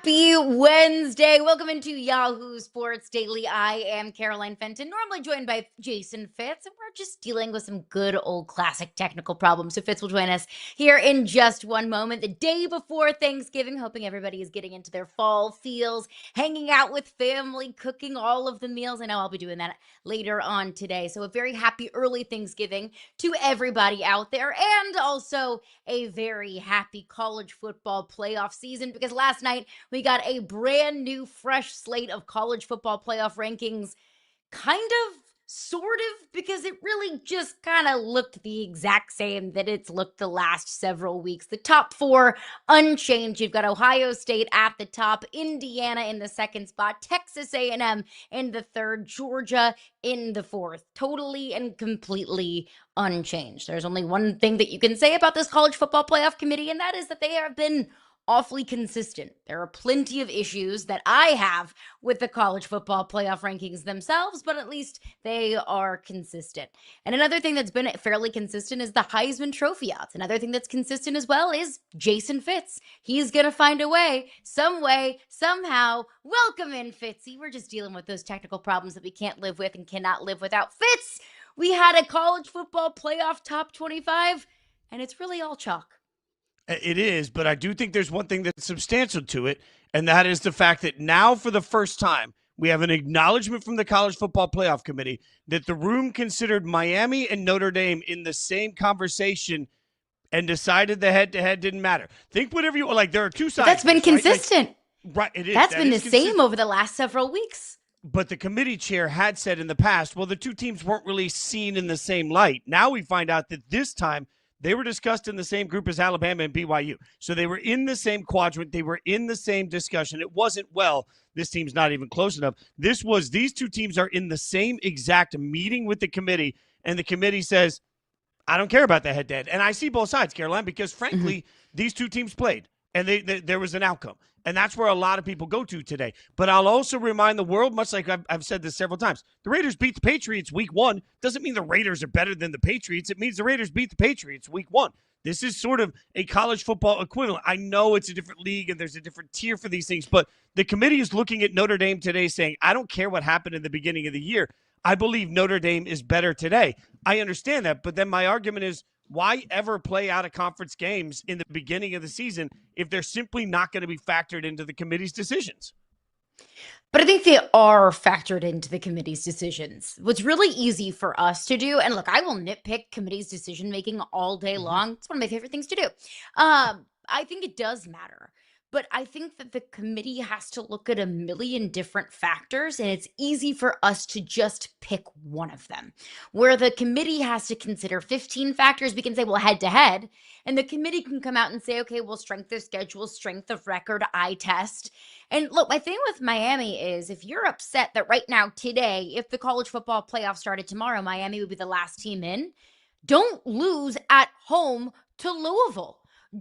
Happy Wednesday. Welcome into Yahoo Sports Daily. I am Caroline Fenton, normally joined by Jason Fitz, and we're just dealing with some good old classic technical problems. So Fitz will join us here in just one moment, the day before Thanksgiving, hoping everybody is getting into their fall feels, hanging out with family, cooking all of the meals. I know I'll be doing that later on today. So a very happy early Thanksgiving to everybody out there, and also a very happy college football playoff season, because last night we got a brand new, fresh slate of college football playoff rankings, kind of, sort of, because it really just kind of looked the exact same that it's looked the last several weeks. The top four unchanged. You've got Ohio State at the top, Indiana in the second spot, Texas A&M in the third, Georgia in the fourth. Totally and completely unchanged. There's only one thing that you can say about this college football playoff committee, and that is that they have been awfully consistent. There are plenty of issues that I have with the college football playoff rankings themselves, but at least they are consistent. And another thing that's been fairly consistent is the Heisman Trophy odds. Another thing that's consistent as well is Jason Fitz. He's going to find a way, somehow. Welcome in, Fitzy. We're just dealing with those technical problems that we can't live with and cannot live without. Fitz, we had a college football playoff top 25, and it's really all chalk. It is, but I do think there's one thing that's substantial to it, and that is the fact that now for the first time, we have an acknowledgement from the College Football Playoff Committee that the room considered Miami and Notre Dame in the same conversation and decided the head-to-head didn't matter. Think whatever you like. There are two sides. That's been consistent. Right, it is. That's been the same over the last several weeks. But the committee chair had said in the past, well, the two teams weren't really seen in the same light. Now we find out that this time they were discussed in the same group as Alabama and BYU. So they were in the same quadrant. They were in the same discussion. It wasn't, well, this team's not even close enough. This was, these two teams are in the same exact meeting with the committee, and the committee says, I don't care about the head-to-head. And I see both sides, Caroline, because frankly, these two teams played, and there was an outcome. And that's where a lot of people go to today. But I'll also remind the world, much like I've said this several times, the Raiders beat the Patriots week one. Doesn't mean the Raiders are better than the Patriots. It means the Raiders beat the Patriots week one. This is sort of a college football equivalent. I know it's a different league and there's a different tier for these things, but the committee is looking at Notre Dame today saying, I don't care what happened in the beginning of the year. I believe Notre Dame is better today. I understand that, but then my argument is, why ever play out of conference games in the beginning of the season if they're simply not going to be factored into the committee's decisions? But I think they are factored into the committee's decisions. What's really easy for us to do, and look, I will nitpick committee's decision-making all day long. It's one of my favorite things to do. I think it does matter. But I think that the committee has to look at a million different factors, and it's easy for us to just pick one of them. Where the committee has to consider 15 factors, we can say, well, head to head, and the committee can come out and say, okay, well, strength of schedule, strength of record, eye test. And look, my thing with Miami is, if you're upset that right now, today, if the college football playoff started tomorrow, Miami would be the last team in, don't lose at home to Louisville.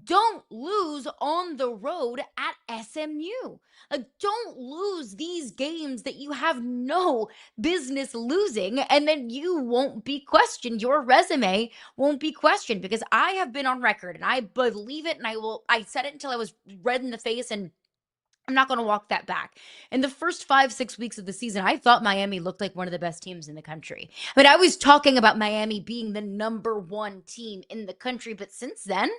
Don't lose on the road at SMU. Don't lose these games that you have no business losing, and then you won't be questioned. Your resume won't be questioned, because I have been on record, and I believe it, and I said it until I was red in the face, and I'm not going to walk that back. In the first 5-6 weeks of the season, I thought Miami looked like one of the best teams in the country. I mean, I was talking about Miami being the number one team in the country, but since then,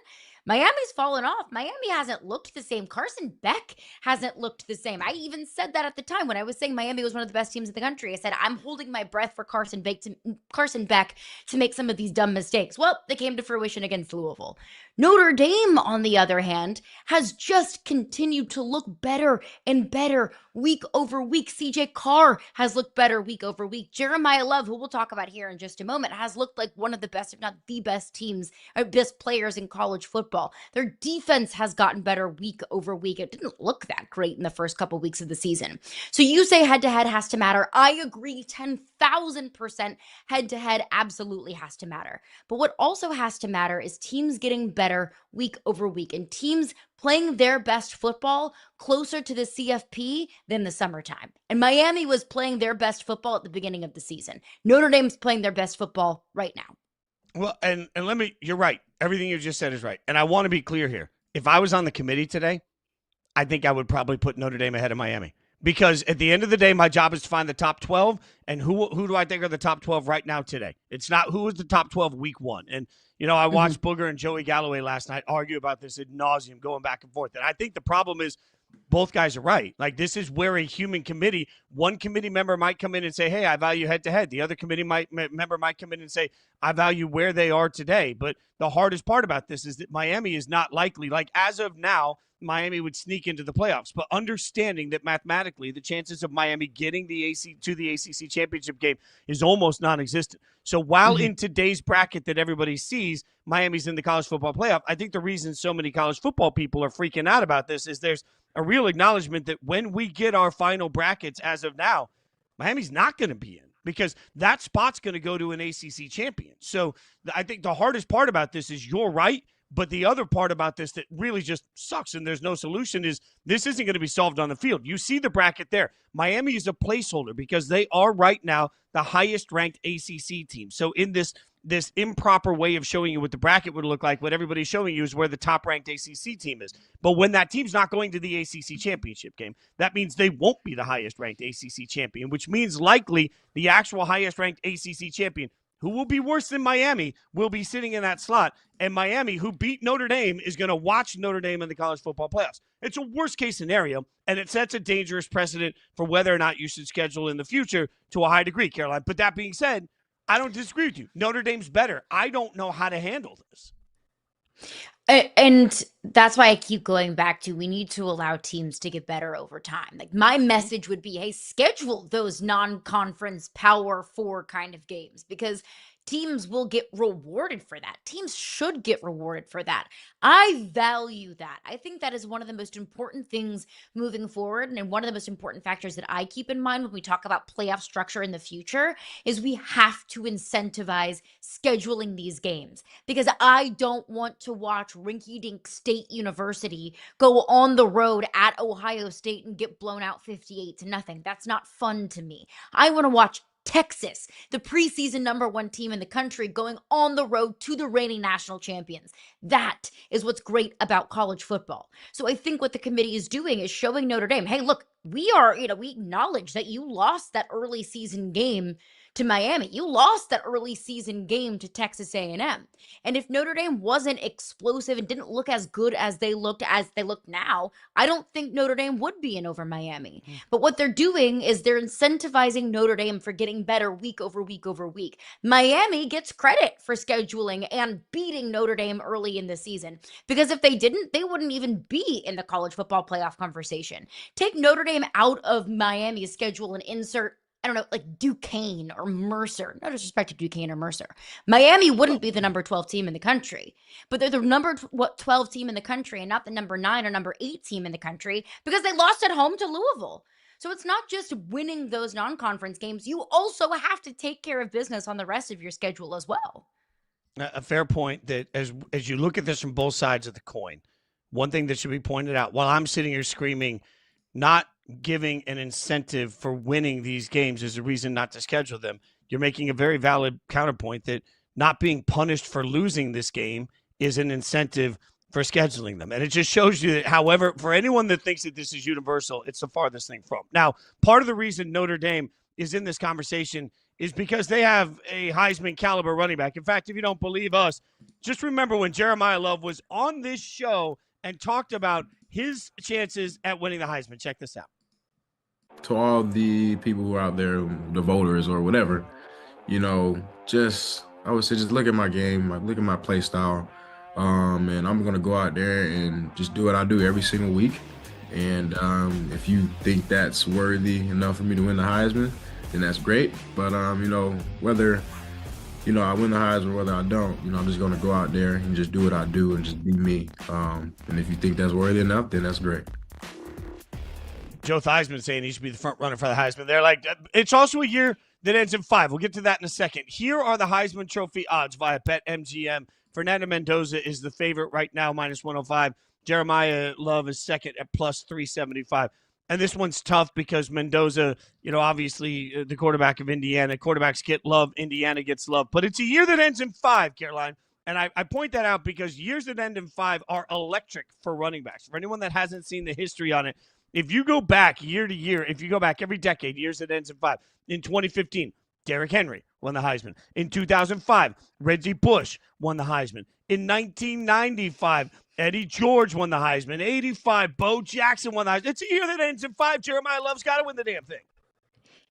Miami's fallen off. Miami hasn't looked the same. Carson Beck hasn't looked the same. I even said that at the time when I was saying Miami was one of the best teams in the country. I said, I'm holding my breath for Carson Beck to make some of these dumb mistakes. Well, they came to fruition against Louisville. Notre Dame, on the other hand, has just continued to look better and better week over week. CJ Carr has looked better week over week. Jeremiah Love, who we'll talk about here in just a moment, has looked like one of the best, if not the best teams, or best players in college football. Their defense has gotten better week over week. It didn't look that great in the first couple weeks of the season. So you say head-to-head has to matter. I agree 10,000%. Head-to-head absolutely has to matter. But what also has to matter is teams getting better week over week, and teams playing their best football closer to the CFP than the summertime. And Miami was playing their best football at the beginning of the season. Notre Dame's playing their best football right now. Well, and you're right. Everything you just said is right. And I want to be clear here. If I was on the committee today, I think I would probably put Notre Dame ahead of Miami. Because at the end of the day, my job is to find the top 12, and who do I think are the top 12 right now today? It's not who was the top 12 week one. And, I watched Booger and Joey Galloway last night argue about this ad nauseum, going back and forth. And I think the problem is both guys are right. Like, this is where a human committee, one committee member might come in and say, hey, I value head-to-head. The other committee member might come in and say, I value where they are today. But the hardest part about this is that Miami is not likely. Like, as of now, Miami would sneak into the playoffs, but understanding that mathematically the chances of Miami getting the ACC championship game is almost non-existent. So while in today's bracket that everybody sees, Miami's in the college football playoff, I think the reason so many college football people are freaking out about this is there's a real acknowledgement that when we get our final brackets as of now, Miami's not going to be in, because that spot's going to go to an ACC champion. So I think the hardest part about this is you're right. But the other part about this that really just sucks and there's no solution is this isn't going to be solved on the field. You see the bracket there. Miami is a placeholder because they are right now the highest ranked ACC team. So in this improper way of showing you what the bracket would look like, what everybody's showing you is where the top ranked ACC team is. But when that team's not going to the ACC championship game, that means they won't be the highest ranked ACC champion, which means likely the actual highest ranked ACC champion, who will be worse than Miami, will be sitting in that slot. And Miami, who beat Notre Dame, is going to watch Notre Dame in the college football playoffs. It's a worst-case scenario, and it sets a dangerous precedent for whether or not you should schedule in the future to a high degree, Caroline. But that being said, I don't disagree with you. Notre Dame's better. I don't know how to handle this. And that's why I keep going back to, we need to allow teams to get better over time. Like, my message would be, hey, schedule those non-conference Power 4 kind of games, because teams will get rewarded for that. Teams should get rewarded for that. I value that. I think that is one of the most important things moving forward, and one of the most important factors that I keep in mind when we talk about playoff structure in the future is we have to incentivize scheduling these games, because I don't want to watch rinky-dink State University go on the road at Ohio State and get blown out 58-0. That's not fun to me. I want to watch Texas, the preseason #1 team in the country, going on the road to the reigning national champions. That is what's great about college football. So I think what the committee is doing is showing Notre Dame, hey, look, we acknowledge that you lost that early season game to Miami. You lost that early season game to Texas A&M. And if Notre Dame wasn't explosive and didn't look as good as they look now, I don't think Notre Dame would be in over Miami. But what they're doing is they're incentivizing Notre Dame for getting better week over week over week. Miami gets credit for scheduling and beating Notre Dame early in the season, because if they didn't, they wouldn't even be in the college football playoff conversation. Take Notre Dame out of Miami's schedule and insert, I don't know, like Duquesne or Mercer. No disrespect to Duquesne or Mercer. Miami wouldn't be the number 12 team in the country, but they're the number 12 team in the country and not the number 9 or number 8 team in the country, because they lost at home to Louisville. So it's not just winning those non-conference games. You also have to take care of business on the rest of your schedule as well. A fair point that as you look at this from both sides of the coin, one thing that should be pointed out, while I'm sitting here screaming, not giving an incentive for winning these games is a reason not to schedule them, you're making a very valid counterpoint that not being punished for losing this game is an incentive for scheduling them. And it just shows you that, however, for anyone that thinks that this is universal, it's the farthest thing from. Now, part of the reason Notre Dame is in this conversation is because they have a Heisman caliber running back. In fact, if you don't believe us, just remember when Jeremiah Love was on this show and talked about his chances at winning the Heisman. Check this out. To all the people who are out there, the voters or whatever, I would say just look at my game, look at my play style, and I'm going to go out there and just do what I do every single week. And if you think that's worthy enough for me to win the Heisman, then that's great. But, whether I win the Heisman, whether I don't, I'm just going to go out there and just do what I do and just be me. And if you think that's worthy enough, then that's great. Joe Theismann saying he should be the front runner for the Heisman. They're like, it's also a year that ends in 5. We'll get to that in a second. Here are the Heisman Trophy odds via BetMGM. Fernando Mendoza is the favorite right now, -105. Jeremiah Love is second at +375. And this one's tough because Mendoza, obviously the quarterback of Indiana. Quarterbacks get love. Indiana gets love. But it's a year that ends in 5, Caroline. And I point that out because years that end in 5 are electric for running backs. For anyone that hasn't seen the history on it, if you go back year to year, if you go back every decade, years that ends in 5, in 2015, Derrick Henry won the Heisman. In 2005, Reggie Bush won the Heisman. In 1995, Eddie George won the Heisman. 85, Bo Jackson won the Heisman. It's a year that ends in 5. Jeremiah Love's got to win the damn thing.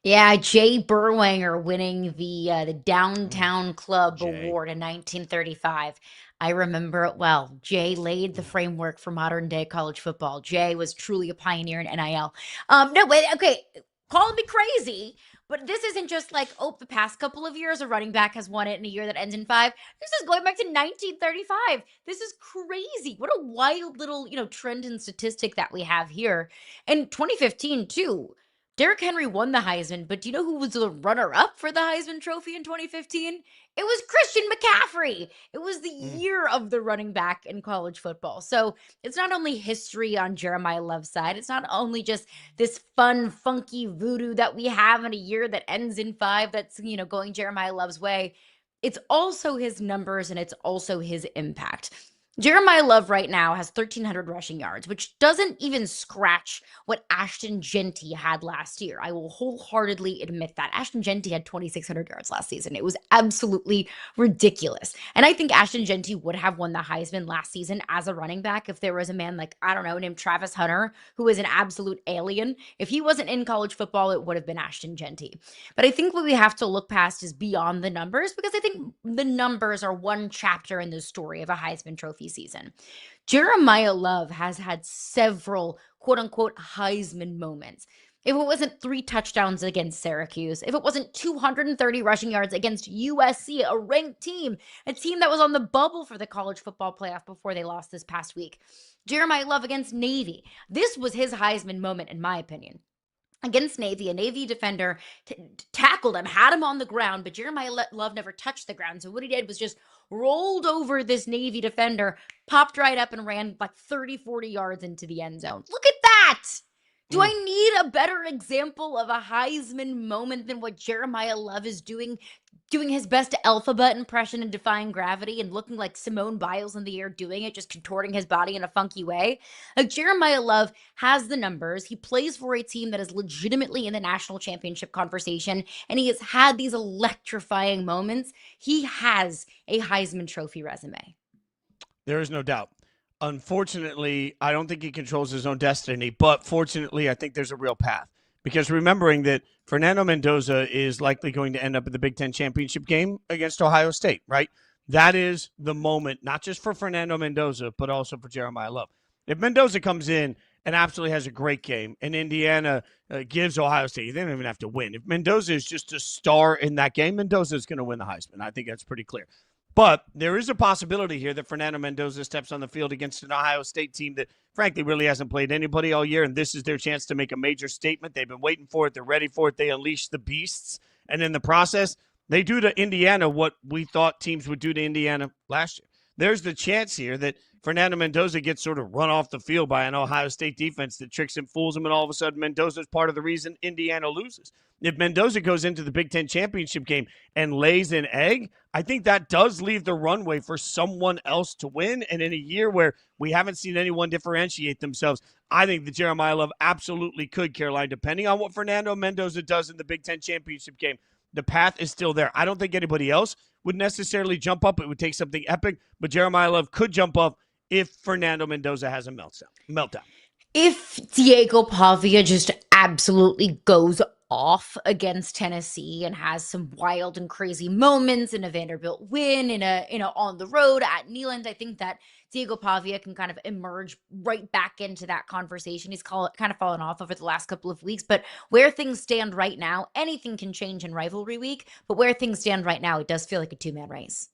Yeah, Jay Berwanger winning the Downtown Club Award in 1935. I remember it well. Jay laid the framework for modern day college football. Jay was truly a pioneer in NIL. No, wait, okay, call me crazy, but this isn't just like, the past couple of years a running back has won it in a year that ends in 5. This is going back to 1935. This is crazy. What a wild little, trend and statistic that we have here. In 2015 too. Derrick Henry won the Heisman, but do you know who was the runner-up for the Heisman Trophy in 2015? It was Christian McCaffrey. It was the year of the running back in college football. So it's not only history on Jeremiah Love's side. It's not only just this fun, funky voodoo that we have in a year that ends in 5 that's, going Jeremiah Love's way. It's also his numbers and it's also his impact. Jeremiah Love right now has 1,300 rushing yards, which doesn't even scratch what Ashton Jeanty had last year. I will wholeheartedly admit that. Ashton Jeanty had 2,600 yards last season. It was absolutely ridiculous. And I think Ashton Jeanty would have won the Heisman last season as a running back if there was a man like, I don't know, named Travis Hunter, who is an absolute alien. If he wasn't in college football, it would have been Ashton Jeanty. But I think what we have to look past is beyond the numbers, because I think the numbers are one chapter in the story of a Heisman Trophy season. Jeremiah Love has had several quote unquote Heisman moments. If it wasn't 3 touchdowns against Syracuse, if it wasn't 230 rushing yards against USC, a ranked team, a team that was on the bubble for the college football playoff before they lost this past week. Jeremiah Love against Navy. This was his Heisman moment, in my opinion. Against Navy, a Navy defender tackled him, had him on the ground, but Jeremiah Love never touched the ground. So what he did was just rolled over this Navy defender, popped right up and ran like 30, 40 yards into the end zone. Look at that! Do I need a better example of a Heisman moment than what Jeremiah Love is doing his best alphabet impression and defying gravity and looking like Simone Biles in the air doing it, just contorting his body in a funky way? Like, Jeremiah Love has the numbers. He plays for a team that is legitimately in the national championship conversation, and he has had these electrifying moments. He has a Heisman Trophy resume. There is no doubt. Unfortunately, I don't think he controls his own destiny, but fortunately, I think there's a real path. Because remembering that Fernando Mendoza is likely going to end up in the Big Ten championship game against Ohio State, right? That is the moment, not just for Fernando Mendoza, but also for Jeremiah Love. If Mendoza comes in and absolutely has a great game, and Indiana gives Ohio State, they don't even have to win. If Mendoza is just a star in that game, Mendoza is going to win the Heisman. I think that's pretty clear. But there is a possibility here that Fernando Mendoza steps on the field against an Ohio State team that, frankly, really hasn't played anybody all year, and this is their chance to make a major statement. They've been waiting for it. They're ready for it. They unleash the beasts, and in the process, they do to Indiana what we thought teams would do to Indiana last year. There's the chance here that Fernando Mendoza gets sort of run off the field by an Ohio State defense that tricks and fools him, and all of a sudden Mendoza is part of the reason Indiana loses. If Mendoza goes into the Big Ten championship game and lays an egg, I think that does leave the runway for someone else to win. And in a year where we haven't seen anyone differentiate themselves, I think that Jeremiah Love absolutely could, Caroline, depending on what Fernando Mendoza does in the Big Ten championship game. The path is still there. I don't think anybody else would necessarily jump up. It would take something epic, but Jeremiah Love could jump up if Fernando Mendoza has a meltdown. If Diego Pavia just absolutely goes off against Tennessee and has some wild and crazy moments in a Vanderbilt win, in a on the road at Neyland, I think that Diego Pavia can kind of emerge right back into that conversation. He's kind of fallen off over the last couple of weeks, but where things stand right now, anything can change in rivalry week, but where things stand right now, it does feel like a two-man race.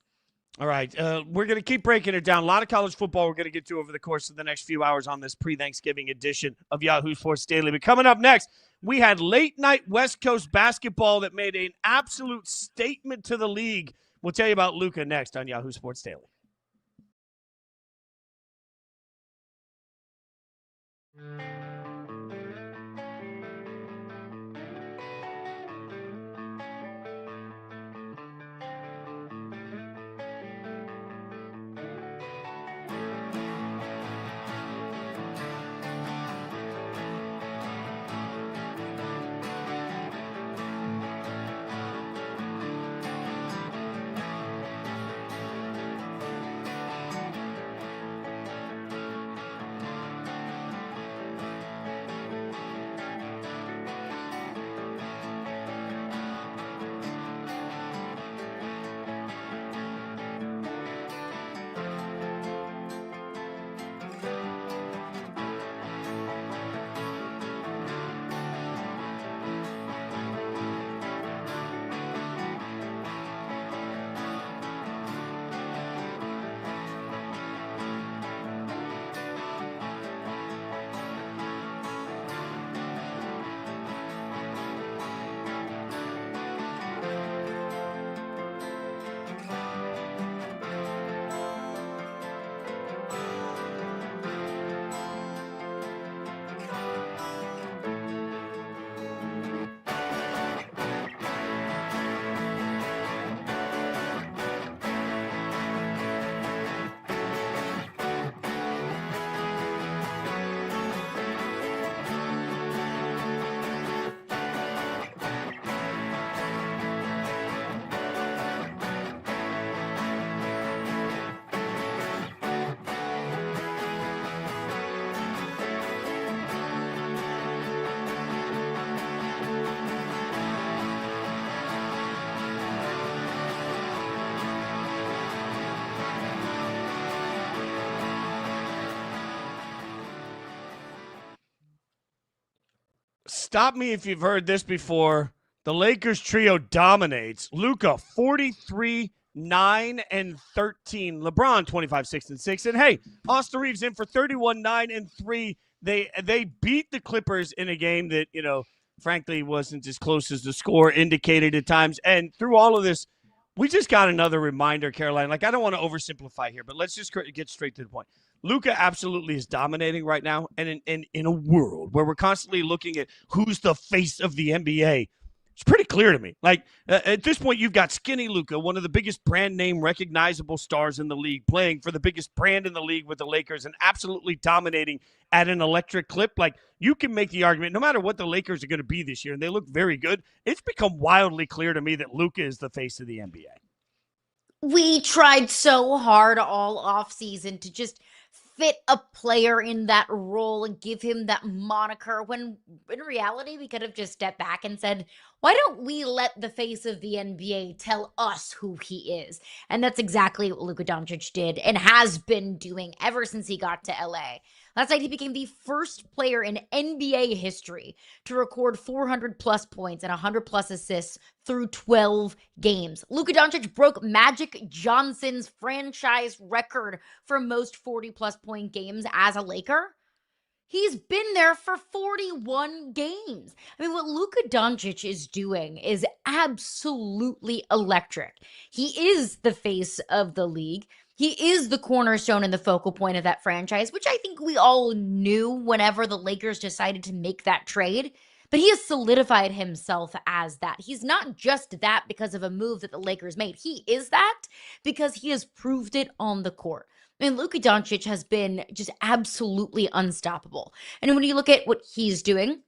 All right, we're going to keep breaking it down. A lot of college football we're going to get to over the course of the next few hours on this pre-Thanksgiving edition of Yahoo Sports Daily. But coming up next, we had late-night West Coast basketball that made an absolute statement to the league. We'll tell you about Luka next on Yahoo Sports Daily. Stop me if you've heard this before. The Lakers trio dominates. Luka, 43, 9, and 13. LeBron, 25, 6, and 6. And hey, Austin Reeves in for 31, 9, and 3. They beat the Clippers in a game that, frankly, wasn't as close as the score indicated at times. And through all of this, we just got another reminder, Caroline. I don't want to oversimplify here, but let's just get straight to the point. Luka absolutely is dominating right now. And in a world where we're constantly looking at who's the face of the NBA, it's pretty clear to me. At this point, you've got skinny Luka, one of the biggest brand name recognizable stars in the league, playing for the biggest brand in the league with the Lakers and absolutely dominating at an electric clip. You can make the argument, no matter what the Lakers are going to be this year, and they look very good, it's become wildly clear to me that Luka is the face of the NBA. We tried so hard all offseason to just fit a player in that role and give him that moniker, when in reality we could have just stepped back and said, why don't we let the face of the NBA tell us who he is? And that's exactly what Luka Doncic did and has been doing ever since he got to LA. Last night, he became the first player in NBA history to record 400-plus points and 100-plus assists through 12 games. Luka Doncic broke Magic Johnson's franchise record for most 40-plus point games as a Laker. He's been there for 41 games. I mean, what Luka Doncic is doing is absolutely electric. He is the face of the league. He is the cornerstone and the focal point of that franchise, which I think we all knew whenever the Lakers decided to make that trade. But he has solidified himself as that. He's not just that because of a move that the Lakers made. He is that because he has proved it on the court. I mean, Luka Doncic has been just absolutely unstoppable. And when you look at what he's doing,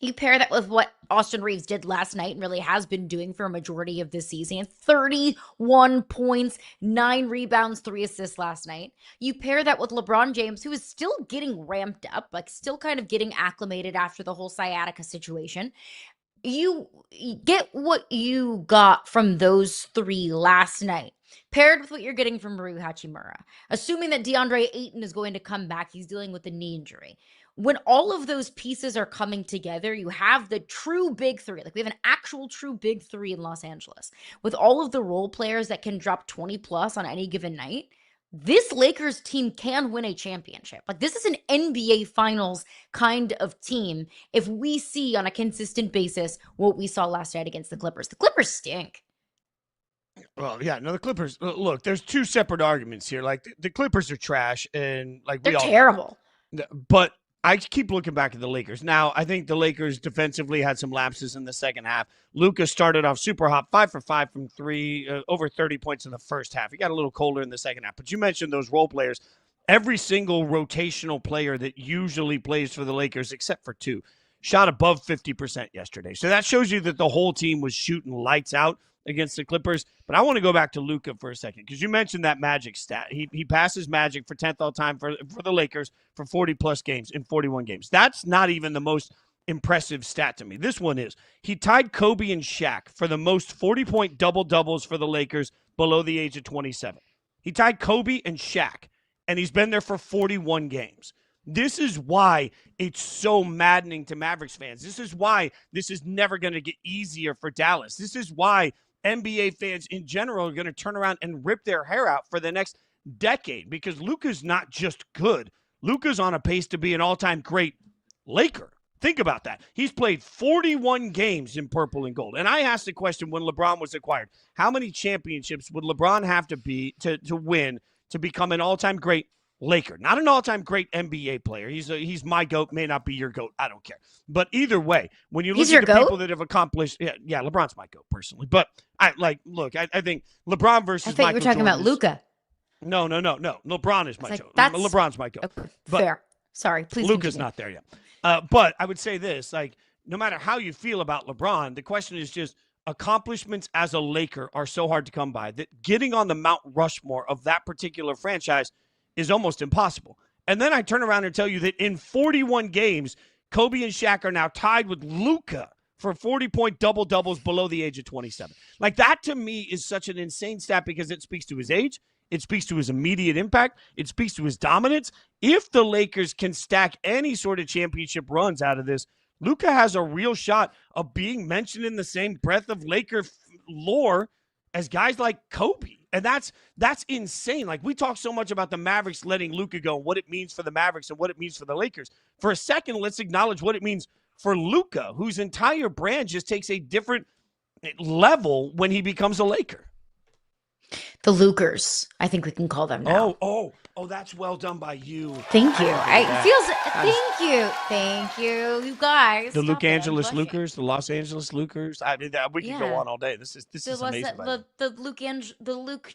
you pair that with what Austin Reeves did last night and really has been doing for a majority of this season. 31 points, 9 rebounds, 3 assists last night. You pair that with LeBron James, who is still getting ramped up, still kind of getting acclimated after the whole sciatica situation. You get what you got from those 3 last night, paired with what you're getting from Rui Hachimura. Assuming that DeAndre Ayton is going to come back, he's dealing with a knee injury. When all of those pieces are coming together, you have the true big 3. We have an actual true big 3 in Los Angeles. With all of the role players that can drop 20 plus on any given night, this Lakers team can win a championship. This is an NBA Finals kind of team if we see on a consistent basis what we saw last night against the Clippers. The Clippers stink. Well, yeah, no, the Clippers, look, there's 2 separate arguments here. The Clippers are trash, and they're terrible. But I keep looking back at the Lakers. Now, I think the Lakers defensively had some lapses in the second half. Luka started off super hot, 5 for 5 from 3, over 30 points in the first half. He got a little colder in the second half. But you mentioned those role players. Every single rotational player that usually plays for the Lakers, except for 2, shot above 50% yesterday. So that shows you that the whole team was shooting lights out against the Clippers. But I want to go back to Luka for a second, because you mentioned that Magic stat. He passes Magic for 10th all time for the Lakers for 40-plus games in 41 games. That's not even the most impressive stat to me. This one is. He tied Kobe and Shaq for the most 40-point double-doubles for the Lakers below the age of 27. He tied Kobe and Shaq and he's been there for 41 games. This is why it's so maddening to Mavericks fans. This is why this is never going to get easier for Dallas. This is why NBA fans in general are going to turn around and rip their hair out for the next decade, because Luka's not just good. Luka's on a pace to be an all-time great Laker. Think about that. He's played 41 games in purple and gold. And I asked the question when LeBron was acquired, how many championships would LeBron have to be to win to become an all-time great Laker? Not an all-time great NBA player. He's my GOAT, may not be your GOAT. I don't care. But either way, when you look at the people that have accomplished, yeah, LeBron's my GOAT personally. But I think LeBron versus Michael Jordan. I thought you were talking about Luka. No. LeBron is my GOAT. LeBron's my GOAT. Okay, fair. Sorry, please. Luka's not there yet. But I would say this, like, no matter how you feel about LeBron, the question is just accomplishments as a Laker are so hard to come by that getting on the Mount Rushmore of that particular franchise is almost impossible. And then I turn around and tell you that in 41 games, Kobe and Shaq are now tied with Luka for 40-point double-doubles below the age of 27. Like, that to me is such an insane stat because it speaks to his age. It speaks to his immediate impact. It speaks to his dominance. If the Lakers can stack any sort of championship runs out of this, Luka has a real shot of being mentioned in the same breath of Laker lore as guys like Kobe. And that's insane. Like, we talk so much about the Mavericks letting Luka go and what it means for the Mavericks and what it means for the Lakers. For a second, let's acknowledge what it means for Luka, whose entire brand just takes a different level when he becomes a Laker. The Lukers, I think we can call them now. Oh, that's well done by you. Thank you. Thank you, you guys. The Los Angeles Lukers, the Los Angeles Lukers. I mean, we can go on all day. This is amazing. The Luke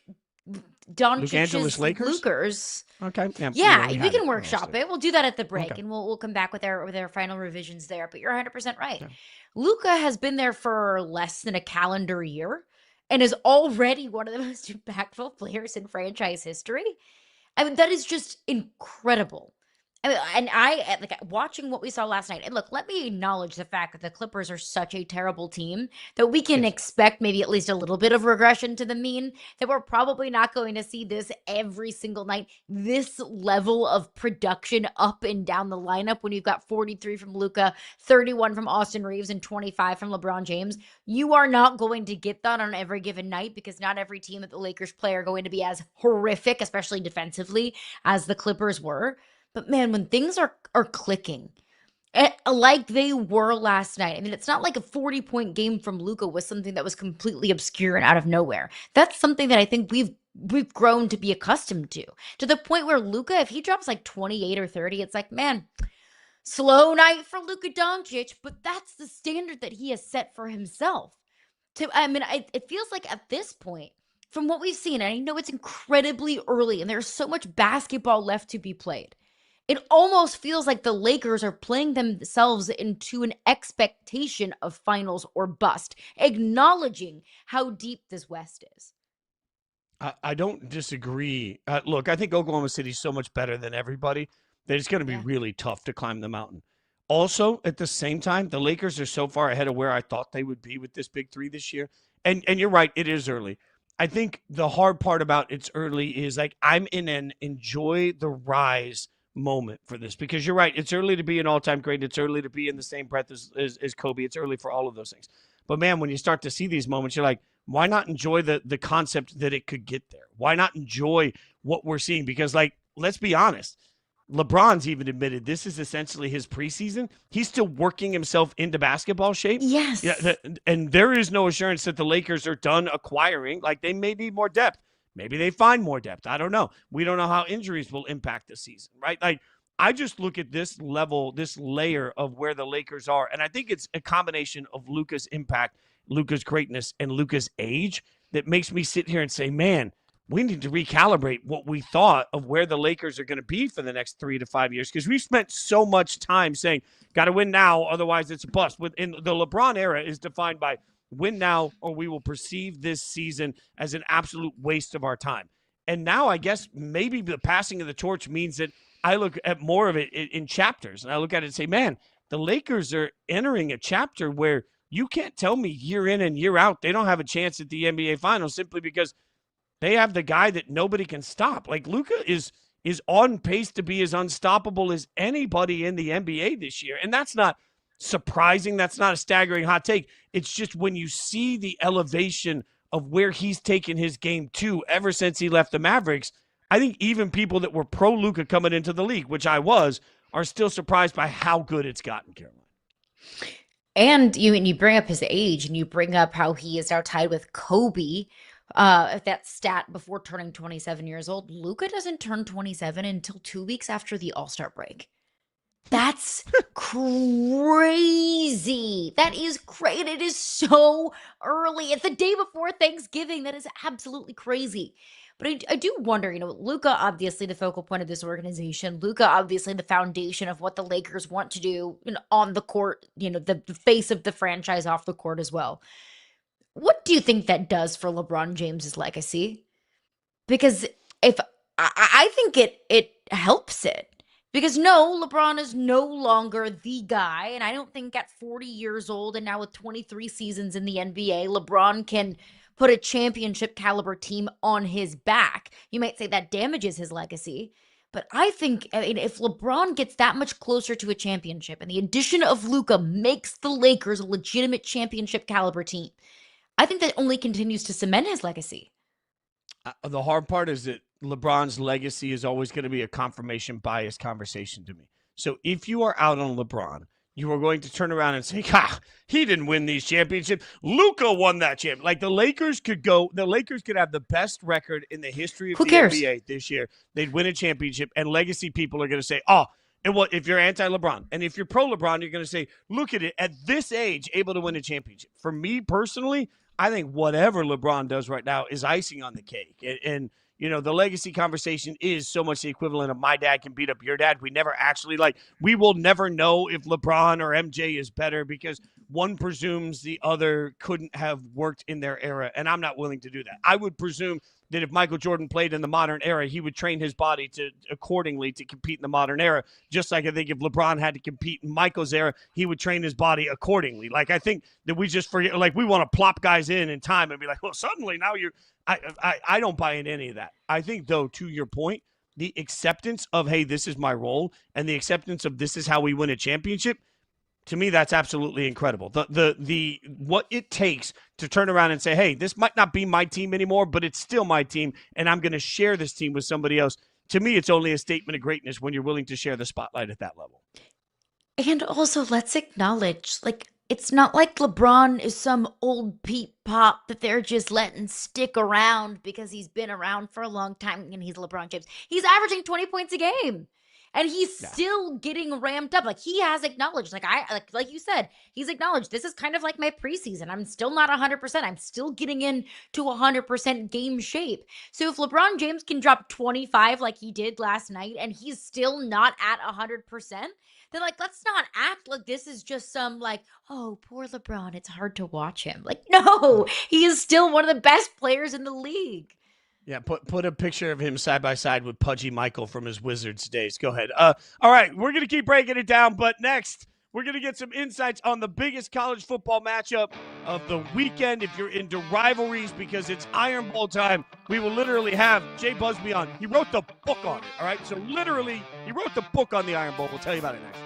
Doncic's Lakers? Lukers. Okay. Yeah, we can workshop it. We'll do that at the break, and we'll come back with our final revisions there. But you're 100% right. Okay. Luka has been there for less than a calendar year and is already one of the most impactful players in franchise history. I mean, that is just incredible. I mean, and I, like, watching what we saw last night, and look, let me acknowledge the fact that the Clippers are such a terrible team that we can expect maybe at least a little bit of regression to the mean, that we're probably not going to see this every single night, this level of production up and down the lineup when you've got 43 from Luka, 31 from Austin Reeves, and 25 from LeBron James. You are not going to get that on every given night because not every team that the Lakers play are going to be as horrific, especially defensively, as the Clippers were. But man, when things are clicking, like they were last night, I mean, it's not like a 40-point game from Luka was something that was completely obscure and out of nowhere. That's something that I think we've grown to be accustomed to the point where Luka, if he drops like 28 or 30, it's like, man, slow night for Luka Doncic, but that's the standard that he has set for himself. It feels like at this point, from what we've seen, and I know it's incredibly early and there's so much basketball left to be played, it almost feels like the Lakers are playing themselves into an expectation of finals or bust, acknowledging how deep this West is. I don't disagree. Look, I think Oklahoma City is so much better than everybody that it's going to be really tough to climb the mountain. Also, at the same time, the Lakers are so far ahead of where I thought they would be with this big three this year. And you're right, it is early. I think the hard part about it's early is, like, I'm in an enjoy the rise moment for this, because you're right, it's early to be an all-time great, it's early to be in the same breath as Kobe, it's early for all of those things. But man, when you start to see these moments, you're like, why not enjoy the concept that it could get there? Why not enjoy what we're seeing? Because, like, let's be honest, LeBron's even admitted this is essentially his preseason. He's still working himself into basketball shape. Yes. Yeah, and there is no assurance that the Lakers are done acquiring. Like, they may need more depth. Maybe they find more depth. I don't know. We don't know how injuries will impact the season, right? Like, I just look at this level, this layer of where the Lakers are, and I think it's a combination of Luka's impact, Luka's greatness, and Luka's age that makes me sit here and say, man, we need to recalibrate what we thought of where the Lakers are going to be for the next 3 to 5 years, because we've spent so much time saying, got to win now, otherwise it's a bust. In the LeBron era is defined by win now or we will perceive this season as an absolute waste of our time. And now I guess maybe the passing of the torch means that I look at more of it in chapters, and I look at it and say, man, the Lakers are entering a chapter where you can't tell me year in and year out they don't have a chance at the NBA Finals simply because they have the guy that nobody can stop. Like, Luka is is on pace to be as unstoppable as anybody in the NBA this year. And that's not surprising. That's not a staggering hot take. It's just when you see the elevation of where he's taken his game to ever since he left the Mavericks, I think even people that were pro Luka coming into the league, which I was, are still surprised by how good it's gotten, Caroline. And you bring up his age, and you bring up how he is now tied with Kobe. That stat before turning 27 years old. Luka doesn't turn 27 until 2 weeks after the All-Star break. That's crazy. That is great. It is so early. It's the day before Thanksgiving. That is absolutely crazy. But I do wonder, Luka, obviously the focal point of this organization. Luka, obviously the foundation of what the Lakers want to do on the court, the face of the franchise off the court as well. What do you think that does for LeBron James's legacy? Because if I think it helps it. Because no, LeBron is no longer the guy, and I don't think at 40 years old and now with 23 seasons in the NBA, LeBron can put a championship caliber team on his back. You might say that damages his legacy, but I think if LeBron gets that much closer to a championship and the addition of Luka makes the Lakers a legitimate championship caliber team, I think that only continues to cement his legacy. The hard part is that LeBron's legacy is always going to be a confirmation bias conversation to me. So if you are out on LeBron, you are going to turn around and say, he didn't win these championships. Luka won that champion. Like the Lakers could have the best record in the history of the NBA this year. They'd win a championship, and legacy people are going to say, and what if you're anti-LeBron? And if you're pro-LeBron, you're going to say, look at it, at this age, able to win a championship. For me personally, I think whatever LeBron does right now is icing on the cake. And the legacy conversation is so much the equivalent of my dad can beat up your dad. We never actually, we will never know if LeBron or MJ is better because one presumes the other couldn't have worked in their era, and I'm not willing to do that. I would presume that if Michael Jordan played in the modern era, he would train his body accordingly to compete in the modern era. Just like I think if LeBron had to compete in Michael's era, he would train his body accordingly. I think that we just forget, we want to plop guys in time and be like, well, suddenly now I don't buy into any of that. I think, though, to your point, the acceptance of, hey, this is my role, and the acceptance of this is how we win a championship, to me, that's absolutely incredible. The what it takes to turn around and say, hey, this might not be my team anymore, but it's still my team, and I'm going to share this team with somebody else. To me, it's only a statement of greatness when you're willing to share the spotlight at that level. And also, let's acknowledge, it's not like LeBron is some old Pete Pop that they're just letting stick around because he's been around for a long time and he's LeBron James. He's averaging 20 points a game. And he's still getting ramped up. He has acknowledged, like you said, he's acknowledged this is kind of like my preseason. I'm still not 100%. I'm still getting into 100% game shape. So if LeBron James can drop 25 like he did last night and he's still not at 100%, then let's not act like this is just some oh, poor LeBron, it's hard to watch him. No, he is still one of the best players in the league. Yeah, put a picture of him side by side with Pudgy Michael from his Wizards days. Go ahead. All right, we're going to keep breaking it down, but next we're going to get some insights on the biggest college football matchup of the weekend. If you're into rivalries because it's Iron Bowl time, we will literally have Jay Busbee on. He wrote the book on it, all right? So literally, he wrote the book on the Iron Bowl. We'll tell you about it next.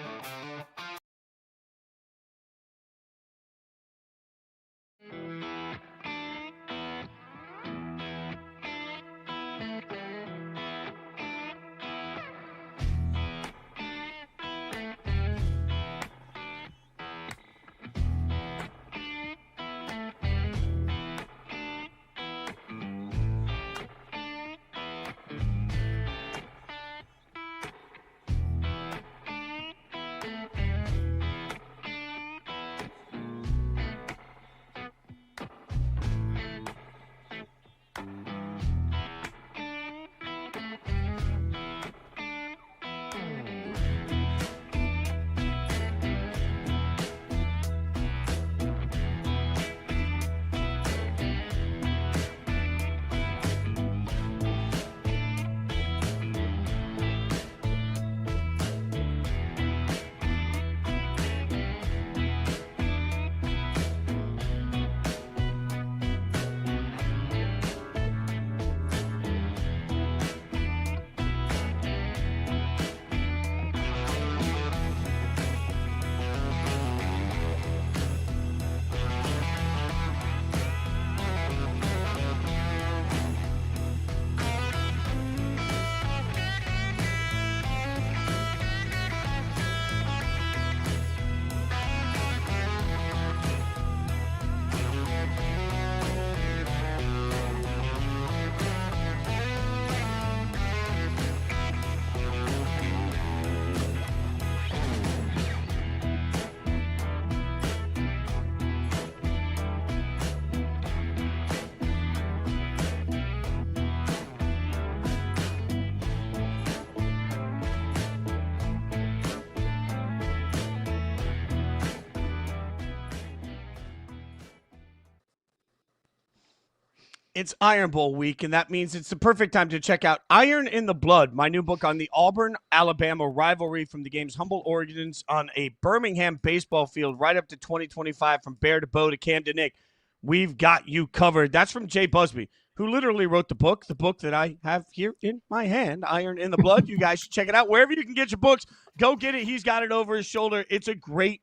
It's Iron Bowl week, and that means it's the perfect time to check out Iron in the Blood, my new book on the Auburn-Alabama rivalry, from the game's humble origins on a Birmingham baseball field right up to 2025, from Bear to Bow to Cam to Nick. We've got you covered. That's from Jay Busbee, who literally wrote the book that I have here in my hand, Iron in the Blood. You guys should check it out. Wherever you can get your books, go get it. He's got it over his shoulder. It's a great,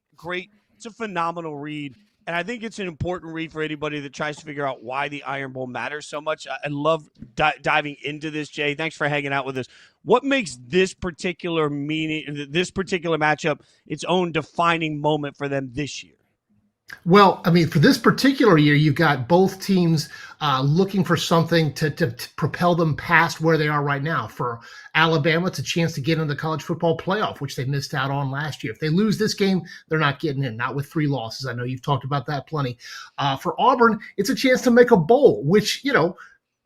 it's a phenomenal read. And I think it's an important read for anybody that tries to figure out why the Iron Bowl matters so much. I love diving into this, Jay. Thanks for hanging out with us. What makes this particular matchup its own defining moment for them this year? Well, I mean, for this particular year, you've got both teams looking for something to propel them past where they are right now. For Alabama, it's a chance to get into the college football playoff, which they missed out on last year. If they lose this game, they're not getting in, not with 3 losses. I know you've talked about that plenty. For Auburn, it's a chance to make a bowl, which,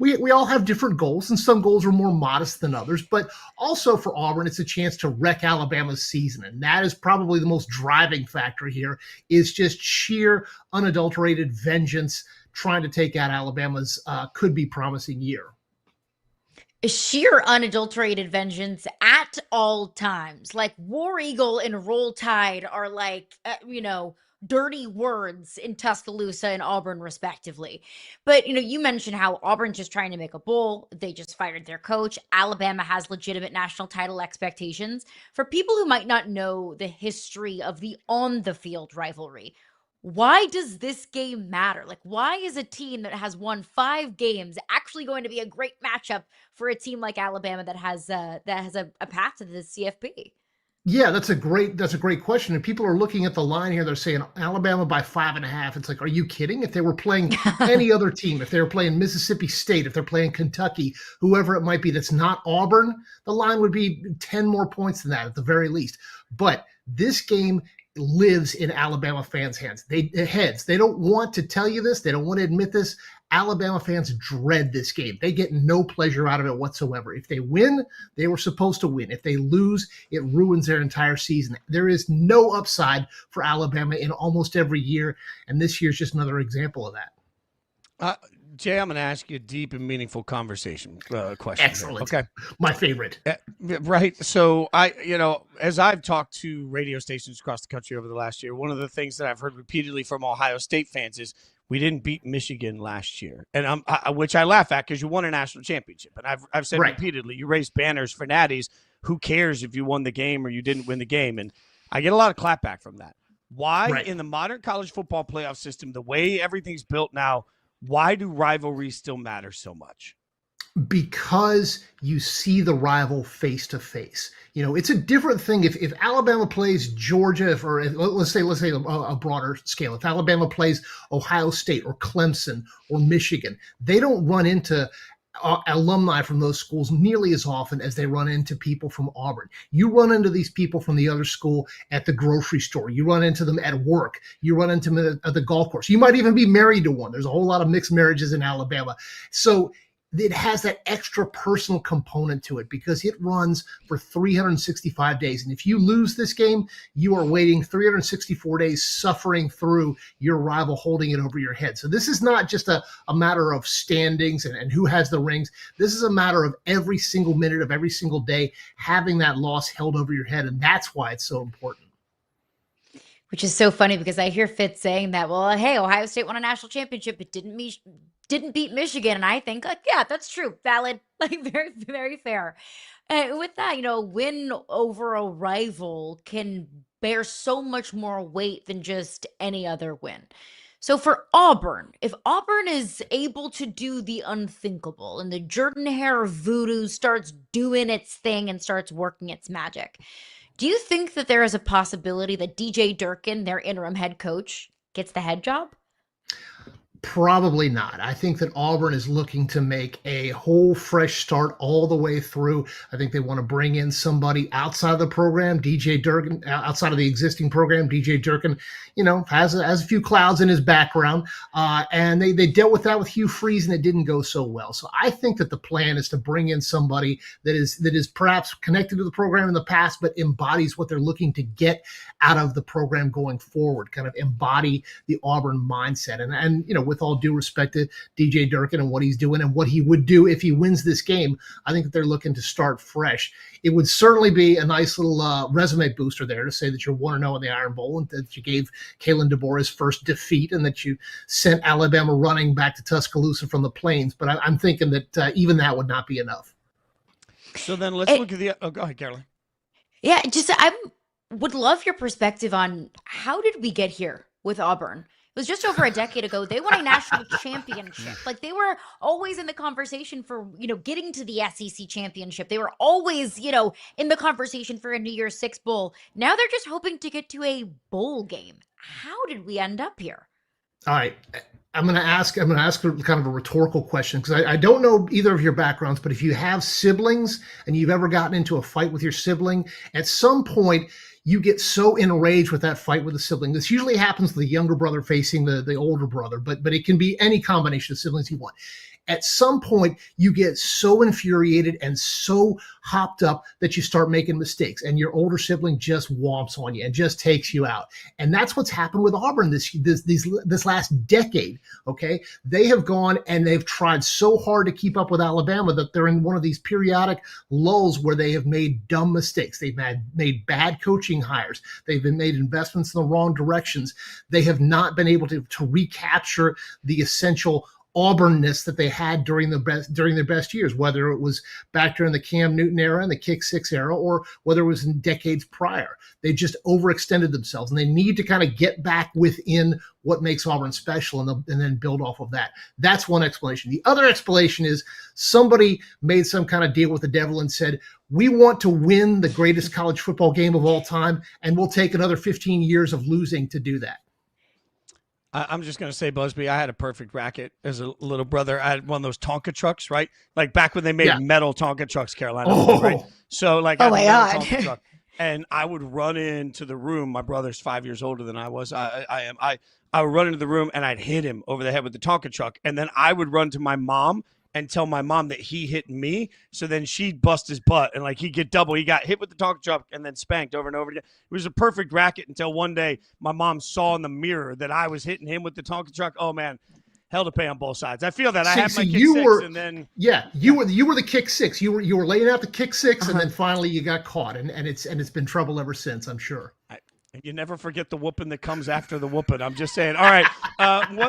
we all have different goals, and some goals are more modest than others. But also for Auburn, it's a chance to wreck Alabama's season. And that is probably the most driving factor here, is just sheer, unadulterated vengeance trying to take out Alabama's could-be promising year. Sheer unadulterated vengeance at all times. Like War Eagle and Roll Tide are like, dirty words in Tuscaloosa and Auburn, respectively. But, you mentioned how Auburn's just trying to make a bowl. They just fired their coach. Alabama has legitimate national title expectations. For people who might not know the history of the on-the-field rivalry, why does this game matter? Like, why is a team that has won 5 games actually going to be a great matchup for a team like Alabama that has a path to the CFP? Yeah, that's a great question. And people are looking at the line here. They're saying Alabama by 5.5. It's like, are you kidding? If they were playing any other team, if they were playing Mississippi State, if they're playing Kentucky, whoever it might be, that's not Auburn, the line would be 10 more points than that at the very least. But this game lives in Alabama fans' heads. They don't want to tell you this. They don't want to admit this. Alabama fans dread this game. They get no pleasure out of it whatsoever. If they win, they were supposed to win. If they lose, it ruins their entire season. There is no upside for Alabama in almost every year, and this year's just another example of that. Jay, I'm going to ask you a deep and meaningful question. Excellent. Here. Okay. My favorite. Right. So as I've talked to radio stations across the country over the last year, one of the things that I've heard repeatedly from Ohio State fans is, we didn't beat Michigan last year, and which I laugh at because you won a national championship. And I've said repeatedly, you raised banners for natties. Who cares if you won the game or you didn't win the game? And I get a lot of clapback from that. Why, in the modern college football playoff system, the way everything's built now, why do rivalries still matter so much? Because you see the rival face to face. It's a different thing if Alabama plays Georgia, or let's say a broader scale. If Alabama plays Ohio State or Clemson or Michigan, they don't run into alumni from those schools nearly as often as they run into people from Auburn. You run into these people from the other school at the grocery store. You run into them at work. You run into them at the golf course. You might even be married to one. There's a whole lot of mixed marriages in Alabama. So it has that extra personal component to it because it runs for 365 days. And if you lose this game, you are waiting 364 days suffering through your rival holding it over your head. So this is not just a matter of standings and who has the rings. This is a matter of every single minute of every single day having that loss held over your head. And that's why it's so important. Which is so funny because I hear Fitz saying that, well, hey, Ohio State won a national championship, but didn't beat Michigan. And I think, yeah, that's true. Valid. Very, very fair. With that, win over a rival can bear so much more weight than just any other win. So for Auburn, if Auburn is able to do the unthinkable and the Jordan-Hare voodoo starts doing its thing and starts working its magic, do you think that there is a possibility that DJ Durkin, their interim head coach, gets the head job? Probably not. I think that Auburn is looking to make a whole fresh start all the way through. I think they want to bring in somebody outside of the program. DJ Durkin, outside of the existing program, DJ Durkin, has a few clouds in his background. And they dealt with that with Hugh Freeze, and it didn't go so well. So I think that the plan is to bring in somebody that is perhaps connected to the program in the past, but embodies what they're looking to get out of the program going forward, kind of embody the Auburn mindset. And with all due respect to DJ Durkin and what he's doing and what he would do if he wins this game, I think that they're looking to start fresh. It would certainly be a nice little resume booster there to say that you're 1-0 in the Iron Bowl and that you gave Kalen DeBoer his first defeat and that you sent Alabama running back to Tuscaloosa from the plains. But I'm thinking that even that would not be enough. So then let's look at the – go ahead, Caroline. Yeah, just I would love your perspective on how did we get here with Auburn? It was just over a decade ago. They won a national championship. Like, they were always in the conversation for, getting to the SEC championship. They were always, in the conversation for a New Year's Six bowl. Now they're just hoping to get to a bowl game. How did we end up here? All right. I'm going to ask kind of a rhetorical question because I don't know either of your backgrounds, but if you have siblings and you've ever gotten into a fight with your sibling, at some point you get so enraged with that fight with a sibling. This usually happens to the younger brother facing the older brother, but it can be any combination of siblings you want. At some point, you get so infuriated and so hopped up that you start making mistakes, and your older sibling just whomps on you and just takes you out. And that's what's happened with Auburn this last decade. Okay, they have gone and they've tried so hard to keep up with Alabama that they're in one of these periodic lulls where they have made dumb mistakes. They've made bad coaching hires. They've made investments in the wrong directions. They have not been able to recapture the essential Auburnness that they had during their best years, whether it was back during the Cam Newton era and the Kick Six era, or whether it was in decades prior. They just overextended themselves, and they need to kind of get back within what makes Auburn special and then build off of that. That's one explanation. The other explanation is somebody made some kind of deal with the devil and said, we want to win the greatest college football game of all time, and we'll take another 15 years of losing to do that. I'm just going to say, Busbee, I had a perfect racket as a little brother. I had one of those Tonka trucks, right? Like back when they made metal Tonka trucks, Carolina. Right? So like, oh my God. Tonka truck, and I would run into the room. My brother's 5 years older than I was. I would run into the room and I'd hit him over the head with the Tonka truck. And then I would run to my mom and tell my mom that he hit me. So then she'd bust his butt and like he'd get double. He got hit with the Tonka truck and then spanked over and over again. It was a perfect racket until one day my mom saw in the mirror that I was hitting him with the Tonka truck. Oh man, hell to pay on both sides. I feel that I had my kick six and then you were the kick six. You were laying out the kick six and then finally you got caught and it's been trouble ever since, I'm sure. You never forget the whooping that comes after the whooping. I'm just saying. All right.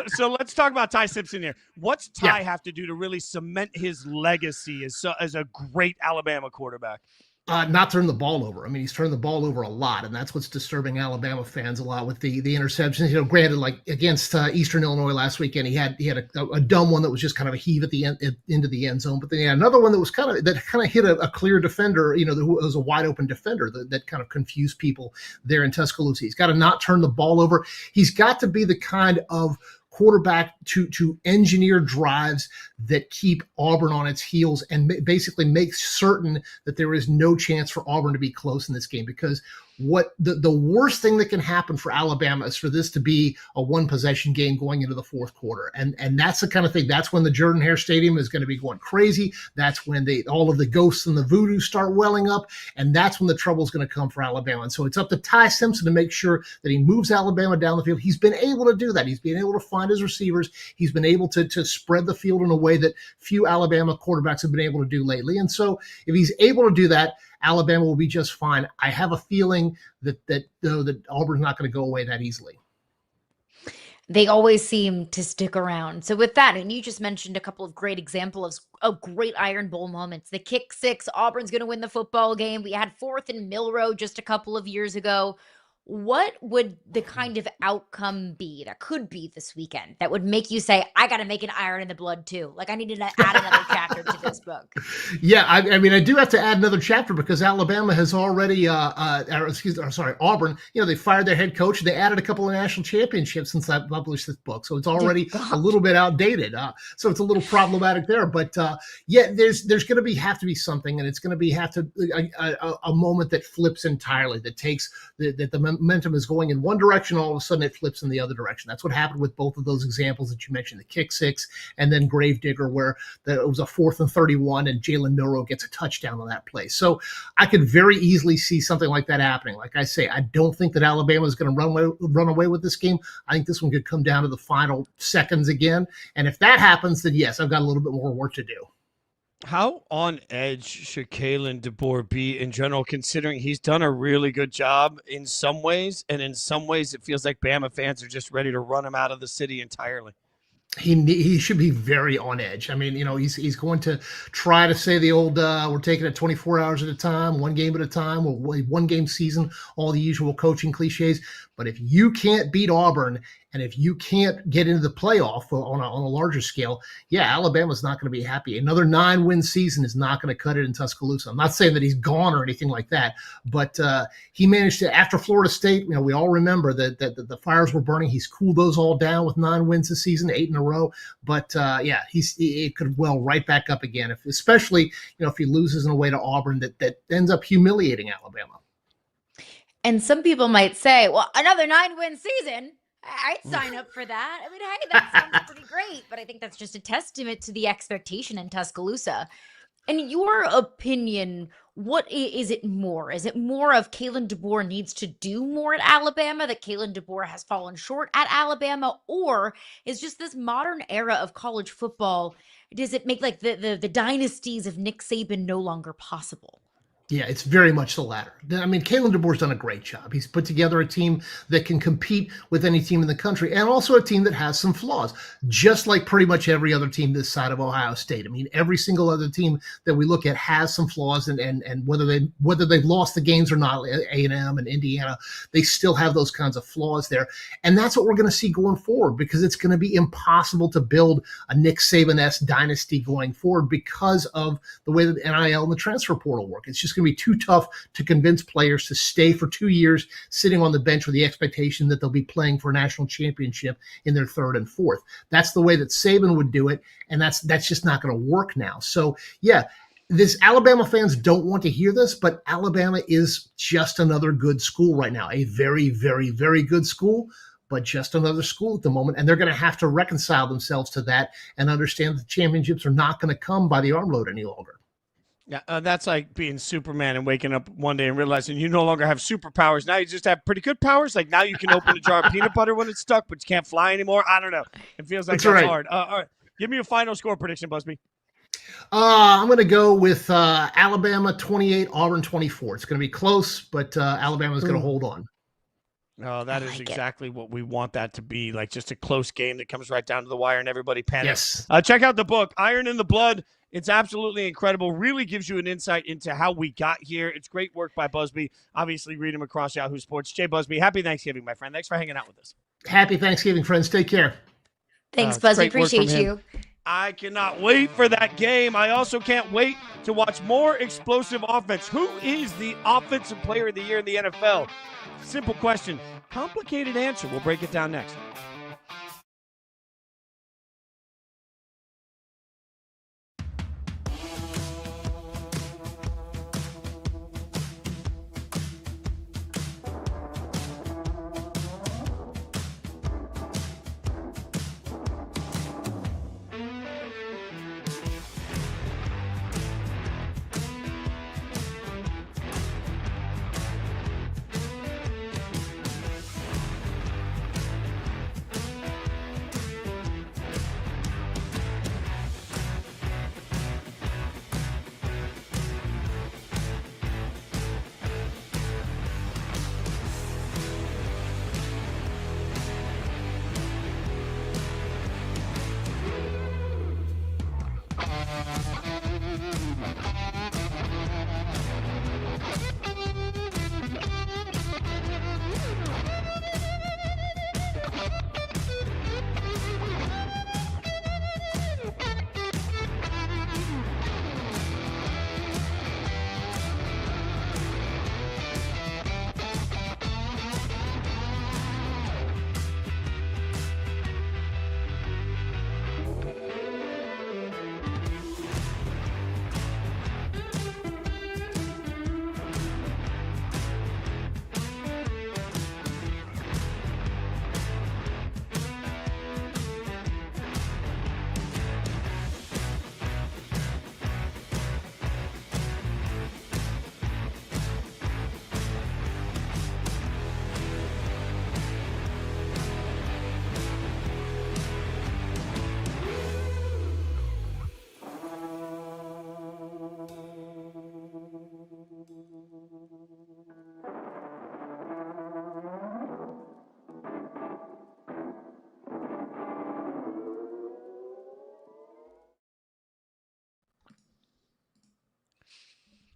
So let's talk about Ty Simpson here. What's Ty have to do to really cement his legacy as a great Alabama quarterback? Not turn the ball over. I mean, he's turned the ball over a lot, and that's what's disturbing Alabama fans a lot with the interceptions. Granted, like against Eastern Illinois last weekend, he had a dumb one that was just kind of a heave at the end into the end zone, but then he had another one that was kind of hit a clear defender. It was a wide open defender that kind of confused people there in Tuscaloosa. He's got to not turn the ball over. He's got to be the kind of quarterback to engineer drives that keep Auburn on its heels and basically make certain that there is no chance for Auburn to be close in this game, because what the worst thing that can happen for Alabama is for this to be a one possession game going into the fourth quarter. And that's the kind of thing, that's when the Jordan-Hare Stadium is going to be going crazy. That's when all of the ghosts and the voodoo start welling up. And that's when the trouble is going to come for Alabama. And so it's up to Ty Simpson to make sure that he moves Alabama down the field. He's been able to do that. He's been able to find his receivers. He's been able to spread the field in a way that few Alabama quarterbacks have been able to do lately. And so if he's able to do that, Alabama will be just fine. I have a feeling that Auburn's not going to go away that easily. They always seem to stick around. So with that, and you just mentioned a couple of great examples of great Iron Bowl moments. The kick six, Auburn's going to win the football game. We had 4th and Milrow just a couple of years ago. What would the kind of outcome be that could be this weekend that would make you say, I got to make an iron in the blood too? Like I need to add another chapter to this book. Yeah, I mean, I do have to add another chapter because Alabama has already, Auburn, they fired their head coach. They added a couple of national championships since I published this book. So it's already a little bit outdated. So it's a little problematic there. But there's going to have to be something, and it's going to be a moment that flips entirely, that takes the momentum is going in one direction, all of a sudden it flips in the other direction. That's what happened with both of those examples that you mentioned, the kick six and then Gravedigger, where it was a 4th and 31 and Jalen Milroe gets a touchdown on that play. So I could very easily see something like that happening. Like I say, I don't think that Alabama is going to run away with this game. I think this one could come down to the final seconds again. And if that happens, then yes, I've got a little bit more work to do. How on edge should Kalen DeBoer be in general, considering he's done a really good job in some ways, and in some ways it feels like Bama fans are just ready to run him out of the city entirely? He should be very on edge. I mean, he's going to try to say the old we're taking it 24 hours at a time, one game at a time, or one game season, all the usual coaching cliches. But if you can't beat Auburn and if you can't get into the playoff on a larger scale, yeah, Alabama's not going to be happy. Another 9-win season is not going to cut it in Tuscaloosa. I'm not saying that he's gone or anything like that, but he managed to, after Florida State, we all remember that the fires were burning. He's cooled those all down with 9 wins this season, 8 in a row. But yeah, it could well right back up again, especially if he loses in a way to Auburn that ends up humiliating Alabama. And some people might say, well, another 9-win season, I'd sign up for that. I mean, hey, that sounds pretty great. But I think that's just a testament to the expectation in Tuscaloosa. In your opinion, what is it more? Is it more of Kalen DeBoer needs to do more at Alabama, that Kalen DeBoer has fallen short at Alabama? Or is just this modern era of college football, does it make like the dynasties of Nick Saban no longer possible? Yeah, it's very much the latter. I mean, Kalen DeBoer's done a great job. He's put together a team that can compete with any team in the country, and also a team that has some flaws, just like pretty much every other team this side of Ohio State. I mean, every single other team that we look at has some flaws, and whether they've lost the games or not, A&M and Indiana, they still have those kinds of flaws there. And that's what we're going to see going forward, because it's going to be impossible to build a Nick Saban-esque dynasty going forward because of the way that the NIL and the transfer portal work. It's just going to be too tough to convince players to stay for 2 years sitting on the bench with the expectation that they'll be playing for a national championship in their 3rd and 4th. That's the way that Saban would do it, and that's just not going to work now. So, yeah, this Alabama fans don't want to hear this, but Alabama is just another good school right now, a very, very, very good school, but just another school at the moment. And they're going to have to reconcile themselves to that and understand that the championships are not going to come by the armload any longer. Yeah, that's like being Superman and waking up one day and realizing you no longer have superpowers. Now you just have pretty good powers. Like now you can open a jar of peanut butter when it's stuck, but you can't fly anymore. I don't know. It feels like that's hard. All right. Give me a final score prediction, Busbee. I'm going to go with Alabama 28, Auburn 24. It's going to be close, but Alabama's going to hold on. Oh, that is exactly what we want that to be, like just a close game that comes right down to the wire and everybody panics. Yes. Check out the book, Iron in the Blood. It's absolutely incredible. Really gives you an insight into how we got here. It's great work by Busbee. Obviously, read him across Yahoo Sports. Jay Busbee, happy Thanksgiving, my friend. Thanks for hanging out with us. Happy Thanksgiving, friends. Take care. Thanks, Busbee. Appreciate you. I cannot wait for that game. I also can't wait to watch more explosive offense. Who is the offensive player of the year in the NFL? Simple question. Complicated answer. We'll break it down next.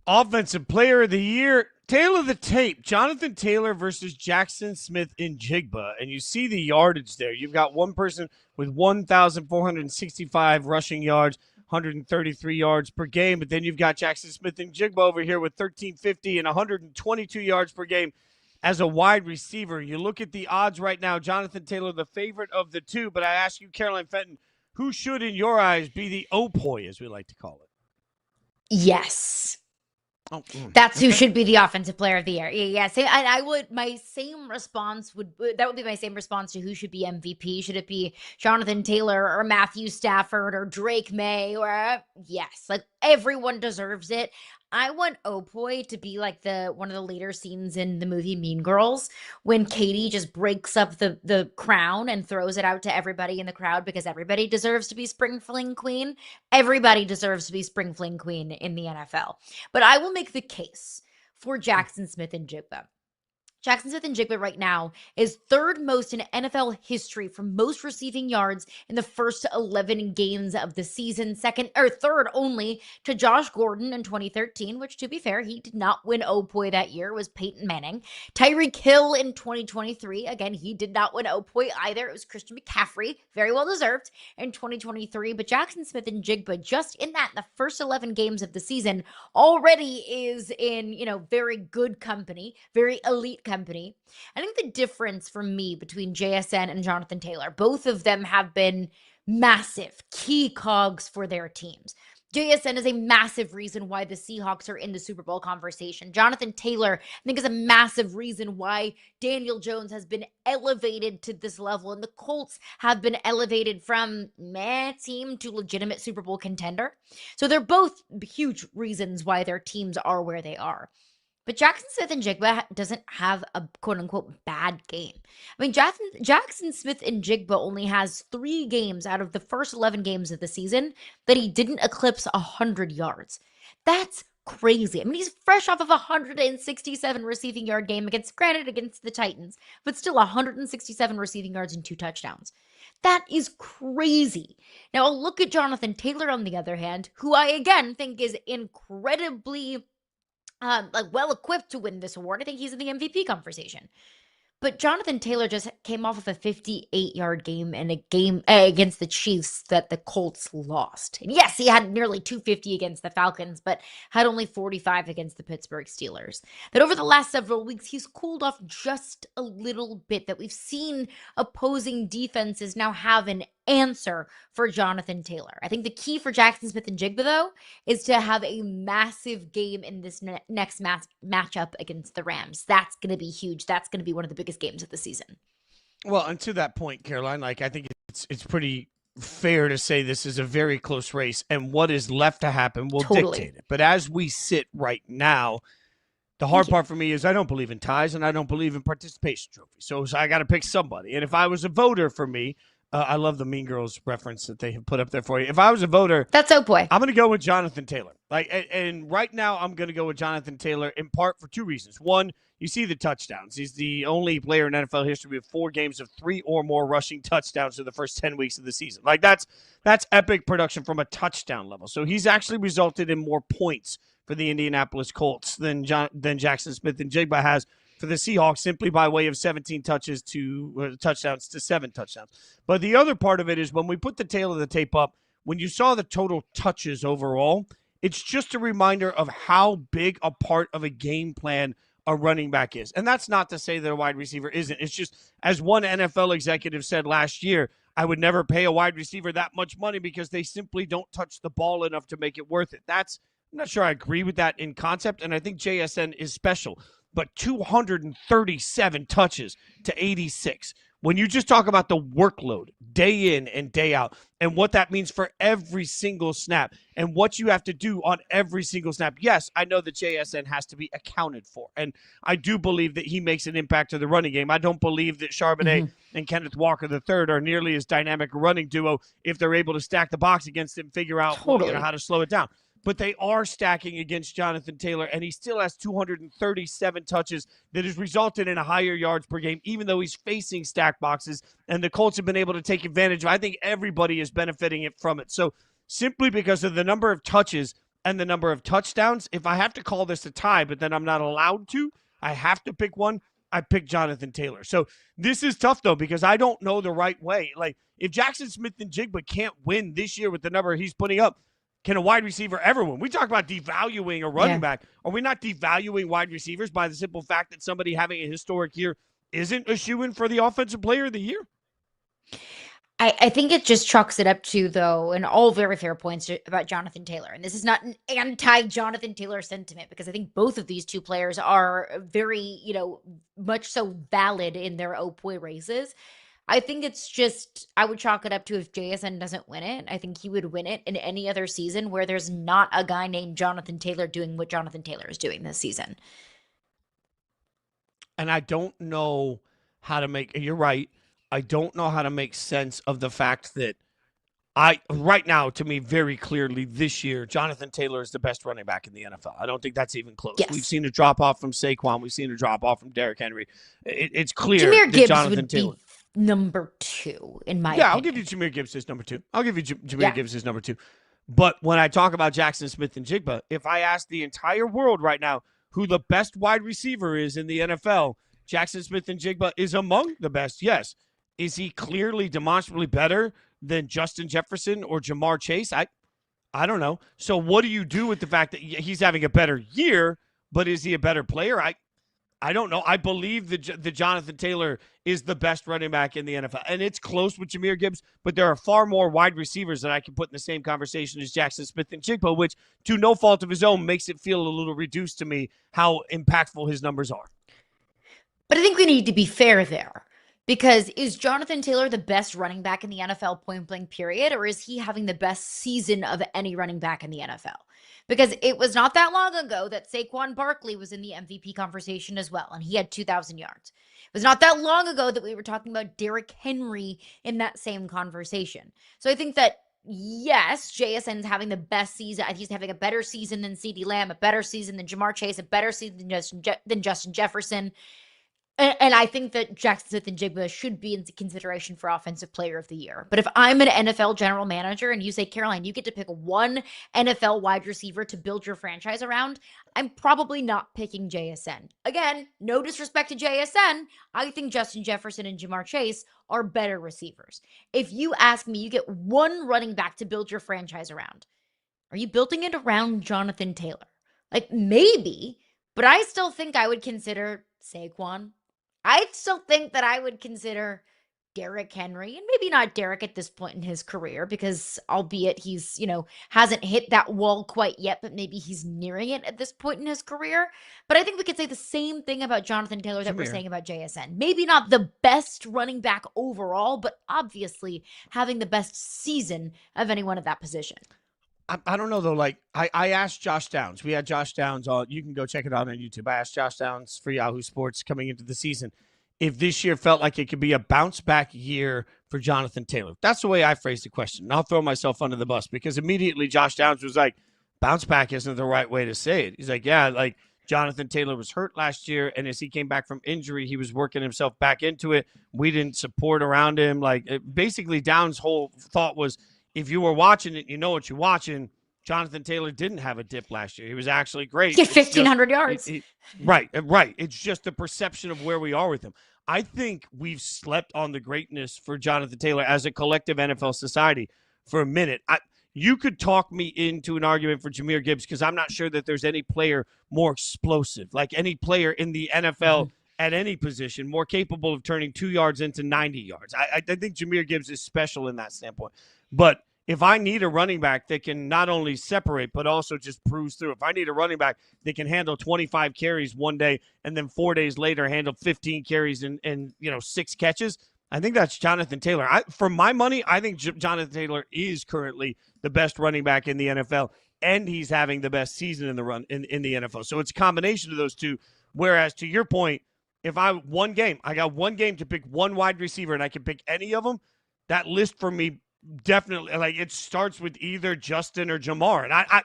Offensive Player of the Year, tail of the tape, Jonathan Taylor versus Jackson Smith-Njigba. And you see the yardage there. You've got one person with 1,465 rushing yards, 133 yards per game. But then you've got Jackson Smith-Njigba over here with 1,350 and 122 yards per game as a wide receiver. You look at the odds right now, Jonathan Taylor, the favorite of the two. But I ask you, Caroline Fenton, who should, in your eyes, be the OPOY, as we like to call it? Yes. Oh, That's who should be the offensive player of the year. Yeah. I would, my same response would be my same response to who should be MVP. Should it be Jonathan Taylor or Matthew Stafford or Drake May or yes, like everyone deserves it. I want OPOY to be like one of the later scenes in the movie Mean Girls when Katie just breaks up the crown and throws it out to everybody in the crowd because everybody deserves to be Spring Fling Queen. Everybody deserves to be Spring Fling Queen in the NFL. But I will make the case for Jackson Smith-Njigba. Jackson Smith-Njigba right now is third most in NFL history for most receiving yards in the first 11 games of the season, third only to Josh Gordon in 2013, which to be fair, he did not win OPOY that year. It was Peyton Manning. Tyreek Hill in 2023, again, he did not win OPOY either. It was Christian McCaffrey, very well deserved in 2023. But Jackson Smith-Njigba, just in the first 11 games of the season, already is in, very good company, very elite company. I think the difference for me between JSN and Jonathan Taylor, both of them have been massive key cogs for their teams. JSN is a massive reason why the Seahawks are in the Super Bowl conversation. Jonathan Taylor, I think, is a massive reason why Daniel Jones has been elevated to this level, and the Colts have been elevated from meh team to legitimate Super Bowl contender. So they're both huge reasons why their teams are where they are. But Jackson Smith-Njigba doesn't have a quote-unquote bad game. I mean, Jackson Smith-Njigba only has 3 games out of the first 11 games of the season that he didn't eclipse 100 yards. That's crazy. I mean, he's fresh off of a 167 receiving yard game against the Titans, but still 167 receiving yards and 2 touchdowns. That is crazy. Now, I'll look at Jonathan Taylor, on the other hand, who I, again, think is incredibly well equipped to win this award. I think he's in the MVP conversation. But Jonathan Taylor just came off of a 58-yard game in a game against the Chiefs that the Colts lost. And yes, he had nearly 250 against the Falcons, but had only 45 against the Pittsburgh Steelers. That over the last several weeks, he's cooled off just a little bit, that we've seen opposing defenses now have an answer for Jonathan Taylor. I think the key for Jackson Smith-Njigba, though, is to have a massive game in this next matchup against the Rams. That's going to be huge. That's going to be one of the biggest games of the season. Well, and to that point, Caroline, I think it's pretty fair to say this is a very close race, and what is left to happen will dictate it. But as we sit right now, the hard part for me is I don't believe in ties and I don't believe in participation trophies. So I got to pick somebody. And if I was a voter, for me, I love the Mean Girls reference that they have put up there for you. If I was a voter, that's OPOY. I'm going to go with Jonathan Taylor. And right now I'm going to go with Jonathan Taylor in part for 2 reasons. One, you see the touchdowns. He's the only player in NFL history with 4 games of 3 or more rushing touchdowns in the first 10 weeks of the season. That's epic production from a touchdown level. So he's actually resulted in more points for the Indianapolis Colts than Jackson Smith-Njigba has for the Seahawks, simply by way of 17 touchdowns to 7 touchdowns. But the other part of it is when we put the tail of the tape up, when you saw the total touches overall, it's just a reminder of how big a part of a game plan a running back is. And that's not to say that a wide receiver isn't. It's just, as one NFL executive said last year, I would never pay a wide receiver that much money because they simply don't touch the ball enough to make it worth it. I'm not sure I agree with that in concept, and I think JSN is special. But 237 touches to 86. When you just talk about the workload day in and day out and what that means for every single snap and what you have to do on every single snap. Yes, I know that JSN has to be accounted for. And I do believe that he makes an impact to the running game. I don't believe that Charbonnet and Kenneth Walker III are nearly as dynamic a running duo if they're able to stack the box against him, figure out how to slow it down. But they are stacking against Jonathan Taylor, and he still has 237 touches that has resulted in a higher yards per game, even though he's facing stack boxes, and the Colts have been able to take advantage of. I think everybody is benefiting from it. So simply because of the number of touches and the number of touchdowns, if I have to call this a tie, but then I'm not allowed to, I have to pick one, I pick Jonathan Taylor. So this is tough, though, because I don't know the right way. Like, if Jackson Smith-Njigba can't win this year with the number he's putting up, can a wide receiver ever win? We talk about devaluing a running back. Are we not devaluing wide receivers by the simple fact that somebody having a historic year isn't a shoo-in for the Offensive Player of the Year? I think it just chalks it up to, though, and all very fair points about Jonathan Taylor. And this is not an anti-Jonathan Taylor sentiment, because I think both of these two players are very, much so valid in their OPOY races. I think it's just, I would chalk it up to if JSN doesn't win it, I think he would win it in any other season where there's not a guy named Jonathan Taylor doing what Jonathan Taylor is doing this season. And I don't know how to you're right. I don't know how to make sense of the fact that right now, to me, very clearly this year, Jonathan Taylor is the best running back in the NFL. I don't think that's even close. Yes. We've seen a drop off from Saquon. We've seen a drop off from Derrick Henry. It's clear Jahmyr that Gibbs Jonathan would Taylor. be number 2 in my opinion. I'll give you Jahmyr Gibbs as number 2. I'll give you Jahmyr Gibbs as number 2. But when I talk about Jackson Smith-Njigba, if I ask the entire world right now who the best wide receiver is in the NFL, Jackson Smith-Njigba is among the best, yes. Is he clearly demonstrably better than Justin Jefferson or Jamar Chase? I don't know. So what do you do with the fact that he's having a better year, but is he a better player? I don't know. I believe that Jonathan Taylor is the best running back in the NFL. And it's close with Jahmyr Gibbs, but there are far more wide receivers that I can put in the same conversation as Jackson Smith-Njigba, which, to no fault of his own, makes it feel a little reduced to me how impactful his numbers are. But I think we need to be fair there. Because is Jonathan Taylor the best running back in the NFL point blank period, or is he having the best season of any running back in the NFL? Because it was not that long ago that Saquon Barkley was in the MVP conversation as well, and he had 2,000 yards. It was not that long ago that we were talking about Derrick Henry in that same conversation. So I think that, yes, JSN's having the best season. He's having a better season than CeeDee Lamb, a better season than Jamar Chase, a better season than Justin Jefferson. And I think that Jackson Smith-Njigba should be in consideration for Offensive Player of the Year. But if I'm an NFL general manager and you say, Caroline, you get to pick one NFL wide receiver to build your franchise around, I'm probably not picking JSN. Again, no disrespect to JSN. I think Justin Jefferson and Jamar Chase are better receivers. If you ask me, you get one running back to build your franchise around. Are you building it around Jonathan Taylor? Like, maybe, but I still think I would consider Saquon. I still think that I would consider Derrick Henry, and maybe not Derrick at this point in his career, because albeit he's, hasn't hit that wall quite yet, but maybe he's nearing it at this point in his career. But I think we could say the same thing about Jonathan Taylor that we're saying about JSN. Maybe not the best running back overall, but obviously having the best season of anyone at that position. I don't know, though. Like, I asked Josh Downs. We had Josh Downs on. You can go check it out on YouTube. I asked Josh Downs for Yahoo Sports coming into the season if this year felt like it could be a bounce-back year for Jonathan Taylor. That's the way I phrased the question. And I'll throw myself under the bus because immediately Josh Downs was like, bounce-back isn't the right way to say it. He's like, yeah, like Jonathan Taylor was hurt last year, and as he came back from injury, he was working himself back into it. We didn't support around him. Like, basically, Downs' whole thought was, if you were watching it, you know what you're watching. Jonathan Taylor didn't have a dip last year. He was actually great. Get 1,500 yards. Right. It's just the perception of where we are with him. I think we've slept on the greatness for Jonathan Taylor as a collective NFL society for a minute. You could talk me into an argument for Jahmyr Gibbs because I'm not sure that there's any player more explosive, like any player in the NFL at any position, more capable of turning 2 yards into 90 yards. I think Jahmyr Gibbs is special in that standpoint. But if I need a running back that can not only separate, but also just cruise through, if I need a running back that can handle 25 carries one day and then 4 days later handle 15 carries and 6 catches, I think that's Jonathan Taylor. For my money, I think Jonathan Taylor is currently the best running back in the NFL, and he's having the best season in the NFL. So it's a combination of those two. Whereas to your point, if I got one game to pick one wide receiver and I can pick any of them, that list for me definitely, like, it starts with either Justin or Jamar. And I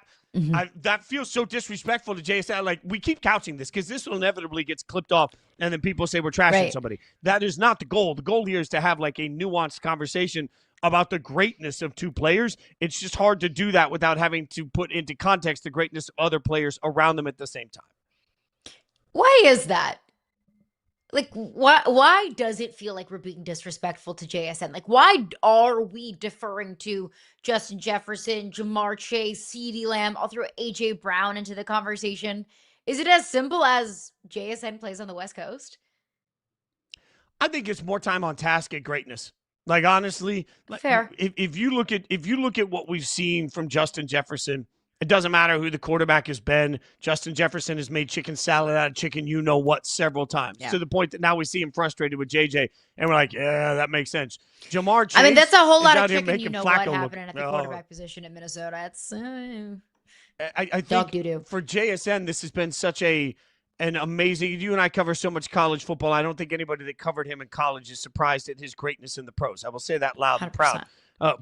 that feels so disrespectful to JSN. Like, we keep couching this because this will inevitably gets clipped off and then people say we're trashing somebody. That is not the goal. The goal here is to have like a nuanced conversation about the greatness of two players. It's just hard to do that without having to put into context the greatness of other players around them at the same time. Why is that? Like, why does it feel like we're being disrespectful to JSN? Like, why are we deferring to Justin Jefferson, Jamar Chase, CeeDee Lamb? I'll throw AJ Brown into the conversation. Is it as simple as JSN plays on the West Coast? I think it's more time on task at greatness. Like, honestly, Fair. If you look at what we've seen from Justin Jefferson, it doesn't matter who the quarterback has been. Justin Jefferson has made chicken salad out of chicken, you know what, several times, to the point that now we see him frustrated with JJ, and we're like, yeah, that makes sense. Jamar Chase, I mean, that's a whole lot of here chicken, you know what happening at the look. quarterback position in Minnesota. It's I dog think doo-doo. for JSN, this has been such an amazing. You and I cover so much college football. I don't think anybody that covered him in college is surprised at his greatness in the pros. I will say that loud and proud.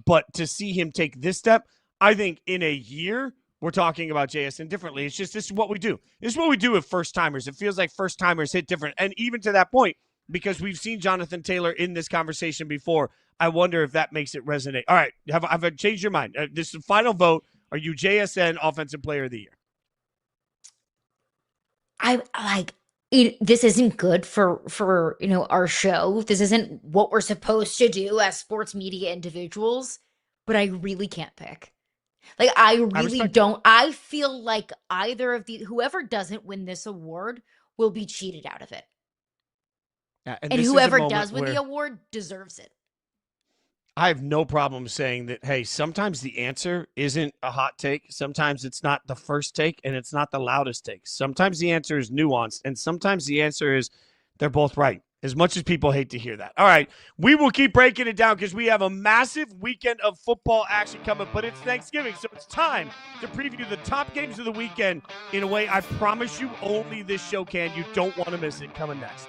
But to see him take this step, I think in a year, we're talking about JSN differently. It's just, this is what we do. This is what we do with first-timers. It feels like first-timers hit different. And even to that point, because we've seen Jonathan Taylor in this conversation before, I wonder if that makes it resonate. All right, have I changed your mind? This is the final vote. Are you JSN Offensive Player of the Year? I like it. This isn't good for our show. This isn't what we're supposed to do as sports media individuals, but I really can't pick. Like, I really don't. I feel like either of whoever doesn't win this award will be cheated out of it. And whoever does win the award deserves it. I have no problem saying that, hey, sometimes the answer isn't a hot take. Sometimes it's not the first take, and it's not the loudest take. Sometimes the answer is nuanced, and sometimes the answer is they're both right, as much as people hate to hear that. All right, we will keep breaking it down because we have a massive weekend of football action coming, but it's Thanksgiving, so it's time to preview the top games of the weekend in a way I promise you only this show can. You don't want to miss it. Coming next.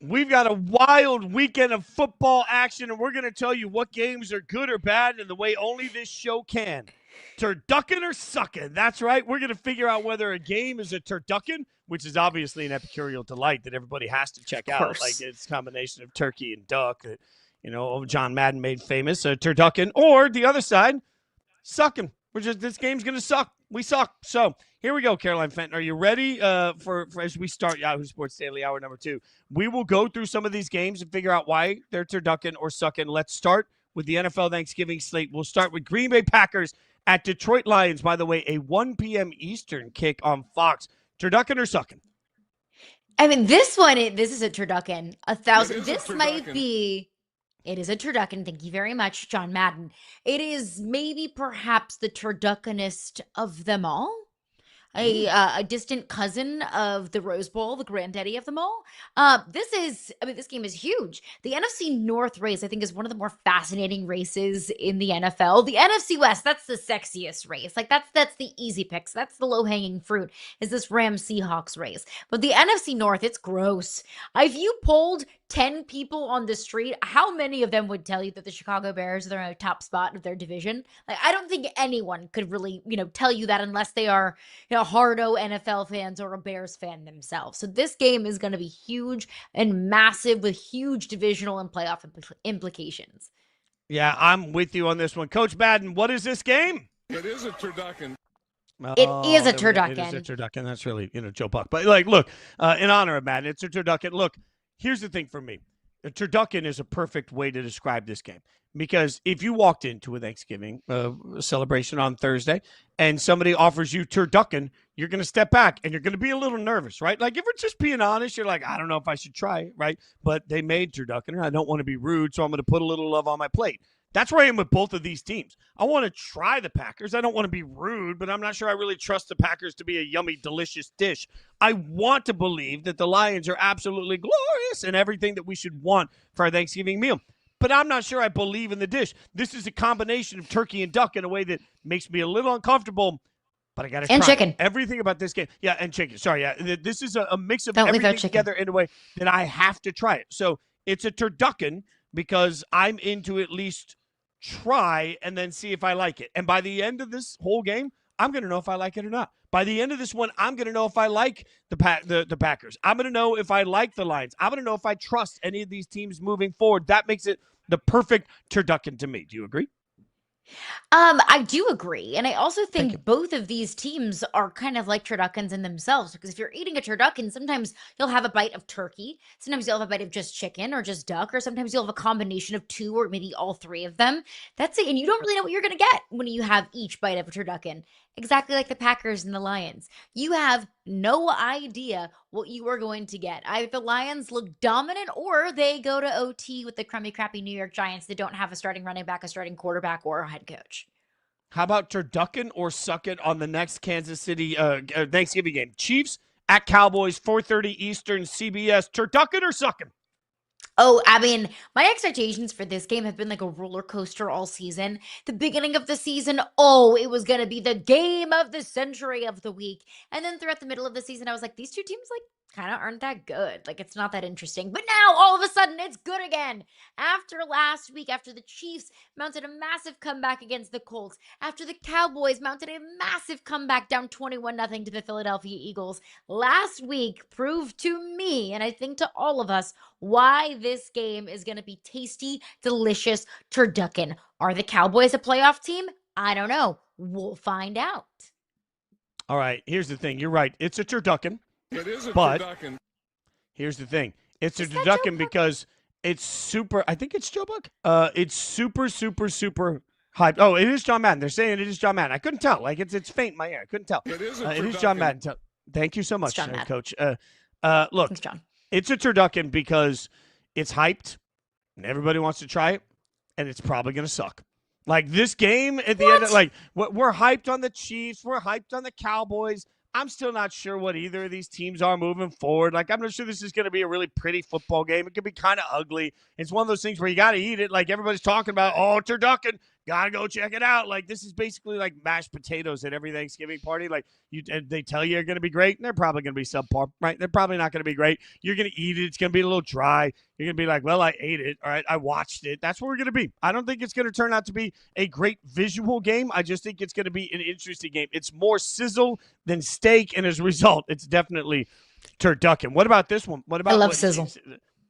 We've got a wild weekend of football action, and we're going to tell you what games are good or bad in the way only this show can. Turducken or sucking? That's right. We're going to figure out whether a game is a turducken, which is obviously an epicureal delight that everybody has to check out. Like, it's a combination of turkey and duck that, John Madden made famous, a turducken. Or the other side, sucking. This game's going to suck. We suck. So here we go, Caroline Fenton. Are you ready for as we start Yahoo Sports Daily Hour number 2? We will go through some of these games and figure out why they're turducken or sucking. Let's start with the NFL Thanksgiving slate. We'll start with Green Bay Packers at Detroit Lions. By the way, a 1 p.m. Eastern kick on Fawkes. Turducken or sucking? I mean, this is a turducken. This might turducken. be. It is a turducken. Thank you very much, John Madden. It is maybe perhaps the turduckenest of them all. A distant cousin of the Rose Bowl, the granddaddy of them all. This game is huge. The NFC North race, I think, is one of the more fascinating races in the NFL. The NFC West, that's the sexiest race. Like that's the easy picks. That's the low hanging fruit. Is this Rams Seahawks race? But the NFC North, it's gross. If you polled 10 people on the street, how many of them would tell you that the Chicago Bears are in a top spot of their division? Like, I don't think anyone could really, tell you that unless they are, hardo NFL fans or a Bears fan themselves. So this game is going to be huge and massive with huge divisional and playoff implications. Yeah, I'm with you on this one. Coach Madden, what is this game? It is a turducken. It is a turducken. It is a turducken. That's really, Joe Buck. But, look, in honor of Madden, it's a turducken. Look, here's the thing for me. A turducken is a perfect way to describe this game. Because if you walked into a Thanksgiving celebration on Thursday and somebody offers you turducken, you're going to step back and you're going to be a little nervous, right? Like, if we're just being honest, you're like, I don't know if I should try it, right? But they made turducken and I don't want to be rude, so I'm going to put a little love on my plate. That's where I am with both of these teams. I want to try the Packers. I don't want to be rude, but I'm not sure I really trust the Packers to be a yummy, delicious dish. I want to believe that the Lions are absolutely glorious and everything that we should want for our Thanksgiving meal. But I'm not sure I believe in the dish. This is a combination of turkey and duck in a way that makes me a little uncomfortable, but I got to try. And chicken. Everything about this game. Yeah, and chicken. Sorry, yeah. This is a mix of everything together in a way that I have to try it. So it's a turducken because I'm into at least try and then see if I like it. And by the end of this whole game, I'm going to know if I like it or not. By the end of this one, I'm going to know if I like the Packers. I'm going to know if I like the Lions. I'm going to know if I trust any of these teams moving forward. That makes it the perfect turducken to me. Do you agree? I do agree. And I also think both of these teams are kind of like turduckens in themselves, because if you're eating a turducken, sometimes you'll have a bite of turkey. Sometimes you'll have a bite of just chicken or just duck, or sometimes you'll have a combination of two or maybe all three of them. That's it. And you don't really know what you're going to get when you have each bite of a turducken. Exactly like the Packers and the Lions. You have no idea what you are going to get. Either the Lions look dominant or they go to OT with the crummy, crappy New York Giants that don't have a starting running back, a starting quarterback, or a head coach. How about turducken or suck it on the next Kansas City Thanksgiving game? Chiefs at Cowboys, 4:30 Eastern, CBS. Turducken or suckin'? Oh, I mean, my expectations for this game have been like a roller coaster all season. The beginning of the season, it was going to be the game of the century of the week. And then throughout the middle of the season, I was like, these two teams kind of aren't that good. Like, it's not that interesting. But now all of a sudden it's good again. After last week, after the Chiefs mounted a massive comeback against the Colts, after the Cowboys mounted a massive comeback down 21-0 to the Philadelphia Eagles, last week proved to me, and I think to all of us, why this game is going to be tasty, delicious turducken. Are the Cowboys a playoff team? I don't know. We'll find out. All right, here's the thing. You're right. It's a turducken. It is a But turducken. here's the thing. It's a Is that turducken Joe because it's super. I think it's Joe Buck. It's super, super, super hyped. Oh, it is John Madden. They're saying it is John Madden. I couldn't tell. Like it's faint in my ear. I couldn't tell. It is a It is John turducken. Madden. Thank you so much, John Madden. Coach. Look, Thanks, John. it's a turducken because it's hyped and everybody wants to try it, and it's probably going to suck. Like this game at the end, we're hyped on the Chiefs. We're hyped on the Cowboys. I'm still not sure what either of these teams are moving forward. Like, I'm not sure this is going to be a really pretty football game. It could be kind of ugly. It's one of those things where you got to eat it. Like, everybody's talking about, turducken. Got to go check it out. Like, this is basically like mashed potatoes at every Thanksgiving party. Like, they tell you they're going to be great, and they're probably going to be subpar, right? They're probably not going to be great. You're going to eat it. It's going to be a little dry. You're going to be like, well, I ate it. All right, I watched it. That's what we're going to be. I don't think it's going to turn out to be a great visual game. I just think it's going to be an interesting game. It's more sizzle than steak, and as a result, it's definitely turducken. What about this one? What about I love sizzle.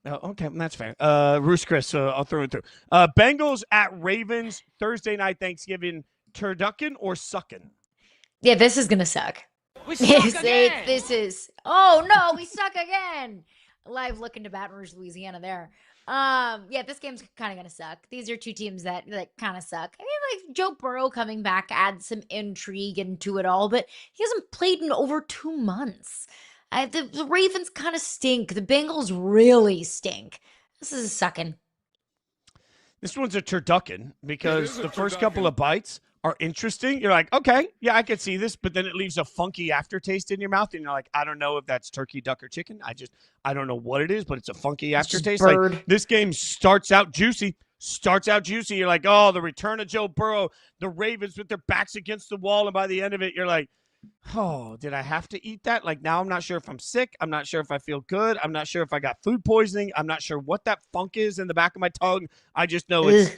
Oh, okay, that's fair. Roos Chris, I'll throw it through. Bengals at Ravens, Thursday night Thanksgiving. Turducken or suckin'? Yeah, this is gonna suck. We suck again. Oh no, we suck again. Live look into Baton Rouge, Louisiana there. Yeah, this game's kind of gonna suck. These are two teams that kind of suck. I mean, like Joe Burrow coming back adds some intrigue into it all, but he hasn't played in over 2 months. The Ravens kind of stink. The Bengals really stink. This is sucking. This one's a turducken because a the first turducken. couple of bites are interesting. You're like, okay, yeah, I could see this, but then it leaves a funky aftertaste in your mouth, and you're like, I don't know if that's turkey, duck, or chicken. I don't know what it is, but it's a funky aftertaste. bird. Like, this game starts out juicy. You're like, oh, the return of Joe Burrow, the Ravens with their backs against the wall, and by the end of it, you're like, oh, did I have to eat that? Like, now I'm not sure if I'm sick. I'm not sure if I feel good. I'm not sure if I got food poisoning. I'm not sure what that funk is in the back of my tongue. I just know it's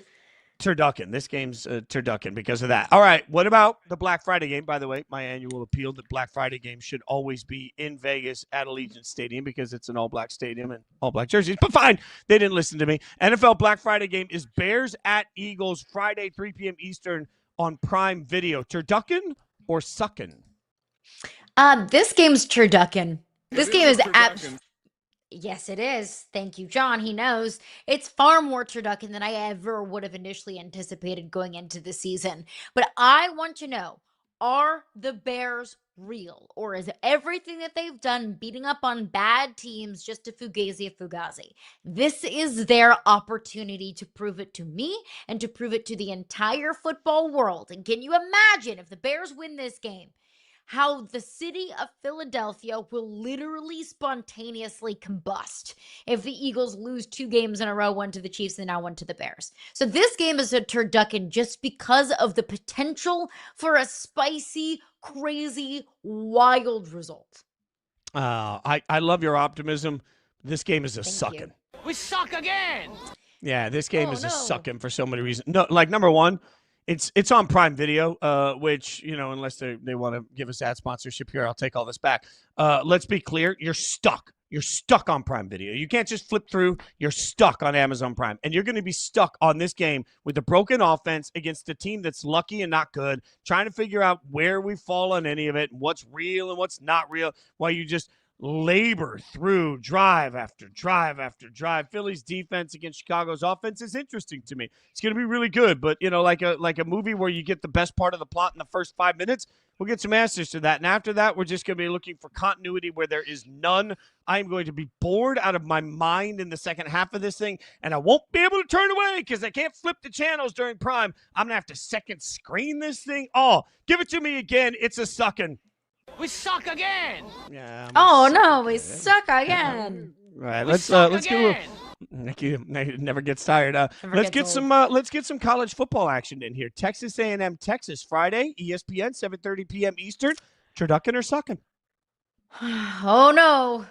turducken. This game's turducken because of that. All right, what about the Black Friday game? By the way, my annual appeal that Black Friday game should always be in Vegas at Allegiant Stadium because it's an all-black stadium and all-black jerseys. But fine, they didn't listen to me. NFL Black Friday game is Bears at Eagles, Friday, 3 p.m. Eastern on Prime Video. Turducken or suckin'? This game's turducken. This game is turducken. Yes, it is. Thank you, John. He knows. It's far more turducken than I ever would have initially anticipated going into the season. But I want to know, are the Bears real? Or is everything that they've done beating up on bad teams just a fugazi? This is their opportunity to prove it to me and to prove it to the entire football world. And can you imagine if the Bears win this game, how the city of Philadelphia will literally spontaneously combust if the Eagles lose 2 games in a row, one to the Chiefs and now one to the Bears. So this game is a turducken just because of the potential for a spicy, crazy, wild result. I love your optimism. This game is a Thank you. suckin'. We suck again. Yeah, this game Oh, is no. a suckin' for so many reasons. No, like number one, it's on Prime Video, which, you know, unless they want to give us ad sponsorship here, I'll take all this back. Let's be clear, you're stuck. You're stuck on Prime Video. You can't just flip through. You're stuck on Amazon Prime. And you're going to be stuck on this game with a broken offense against a team that's lucky and not good, trying to figure out where we fall on any of it, what's real and what's not real, while you just labor through drive after drive after drive. Philly's defense against Chicago's offense is interesting to me. It's going to be really good, but, you know, like a movie where you get the best part of the plot in the first 5 minutes, we'll get some answers to that. And after that, we're just going to be looking for continuity where there is none. I'm going to be bored out of my mind in the second half of this thing, and I won't be able to turn away because I can't flip the channels during Prime. I'm going to have to second screen this thing. Oh, give it to me again. It's a suckin'. We suck again. Yeah. Oh, no, we suck again. All right, We let's suck get a again. Nicky never gets tired. Never gets old. Let's get some college football action in here. Texas A&M, Texas, Friday, ESPN, 7:30 p.m. Eastern. Turducken or sucking? Oh, no.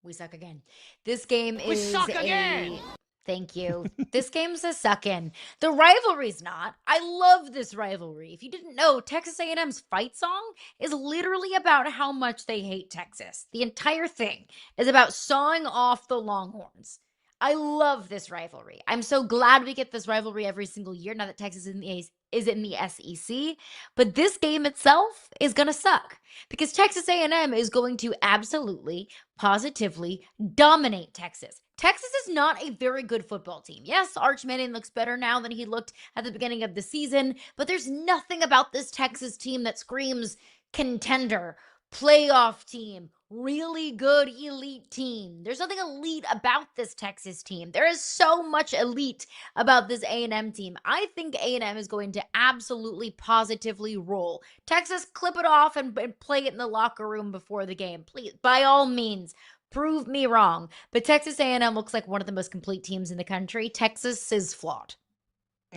We suck again. This game We is suck again. Thank you. This game's a suck-in. The rivalry's not. I love this rivalry. If you didn't know, Texas A&M's fight song is literally about how much they hate Texas. The entire thing is about sawing off the Longhorns. I love this rivalry. I'm so glad we get this rivalry every single year now that Texas is in the SEC. But this game itself is going to suck because Texas A&M is going to absolutely, positively dominate Texas. Texas is not a very good football team. Yes, Arch Manning looks better now than he looked at the beginning of the season, but there's nothing about this Texas team that screams contender, playoff team, really good elite team. There's nothing elite about this Texas team. There is so much elite about this A&M team. I think A&M is going to absolutely positively roll. Texas, clip it off and play it in the locker room before the game. Please, by all means, prove me wrong. But Texas A&M looks like one of the most complete teams in the country. Texas is flawed.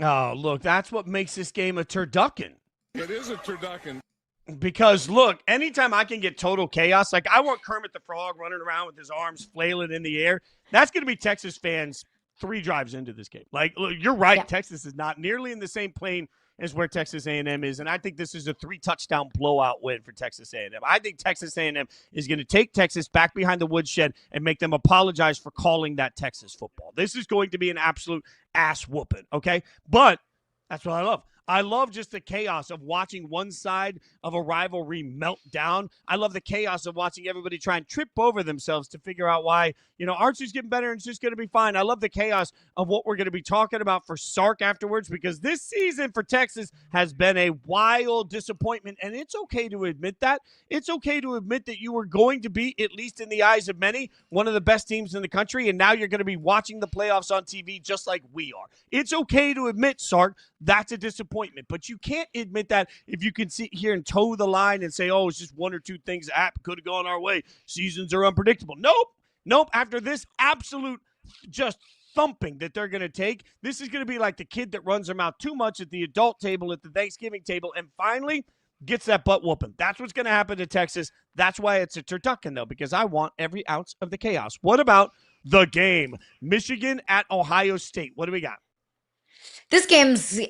Oh, look, that's what makes this game a turducken. It is a turducken. Because, look, anytime I can get total chaos, like I want Kermit the Frog running around with his arms flailing in the air, that's going to be Texas fans 3 drives into this game. Like, look, you're right. Yeah. Texas is not nearly in the same plane as where Texas A&M is, and I think this is a 3-touchdown blowout win for Texas A&M. I think Texas A&M is going to take Texas back behind the woodshed and make them apologize for calling that Texas football. This is going to be an absolute ass whooping, okay? But that's what I love. I love just the chaos of watching one side of a rivalry melt down. I love the chaos of watching everybody try and trip over themselves to figure out why, Archie's getting better and it's just going to be fine. I love the chaos of what we're going to be talking about for Sark afterwards, because this season for Texas has been a wild disappointment, and it's okay to admit that. It's okay to admit that you were going to be, at least in the eyes of many, one of the best teams in the country, and now you're going to be watching the playoffs on TV just like we are. It's okay to admit, Sark, that's a disappointment, but you can't admit that if you can sit here and toe the line and say, oh, it's just one or two things that could have gone our way. Seasons are unpredictable. Nope. After this absolute just thumping that they're going to take, this is going to be like the kid that runs their mouth too much at the adult table, at the Thanksgiving table, and finally gets that butt whooping. That's what's going to happen to Texas. That's why it's a turducken, though, because I want every ounce of the chaos. What about the game? Michigan at Ohio State. What do we got? This game's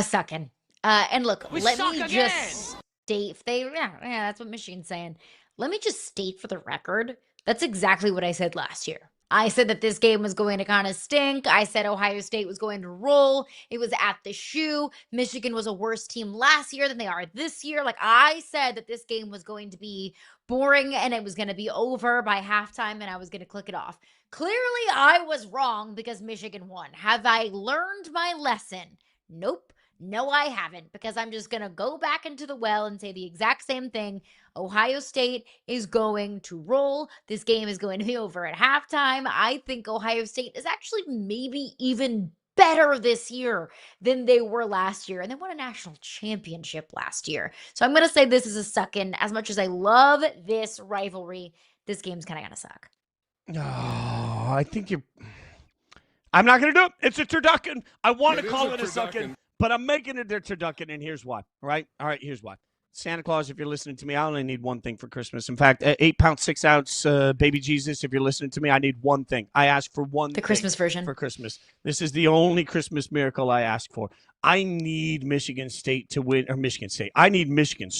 sucking. And look, We let suck me again. just state, that's what Michigan's saying. Let me just state for the record, that's exactly what I said last year. I said that this game was going to kind of stink. I said Ohio State was going to roll. It was at the shoe. Michigan was a worse team last year than they are this year. Like, I said that this game was going to be boring and it was going to be over by halftime and I was going to click it off. Clearly, I was wrong because Michigan won. Have I learned my lesson? Nope. No, I haven't, because I'm just going to go back into the well and say the exact same thing. Ohio State is going to roll. This game is going to be over at halftime. I think Ohio State is actually maybe even better this year than they were last year. And they won a national championship last year. So I'm going to say this is a suck-in. As much as I love this rivalry, this game's kind of going to suck. Oh, I think I'm not going to do it. It's a turducken. I want to call it a suck-in, but I'm making it a turducken, and here's why. All right, here's why. Santa Claus, if you're listening to me, I only need one thing for Christmas. In fact, 8 pound, 6 ounce baby Jesus, if you're listening to me, I need one thing. I ask for one thing. The Christmas version. For Christmas. This is the only Christmas miracle I ask for. I need Michigan State to win, or Michigan State. I need Michigan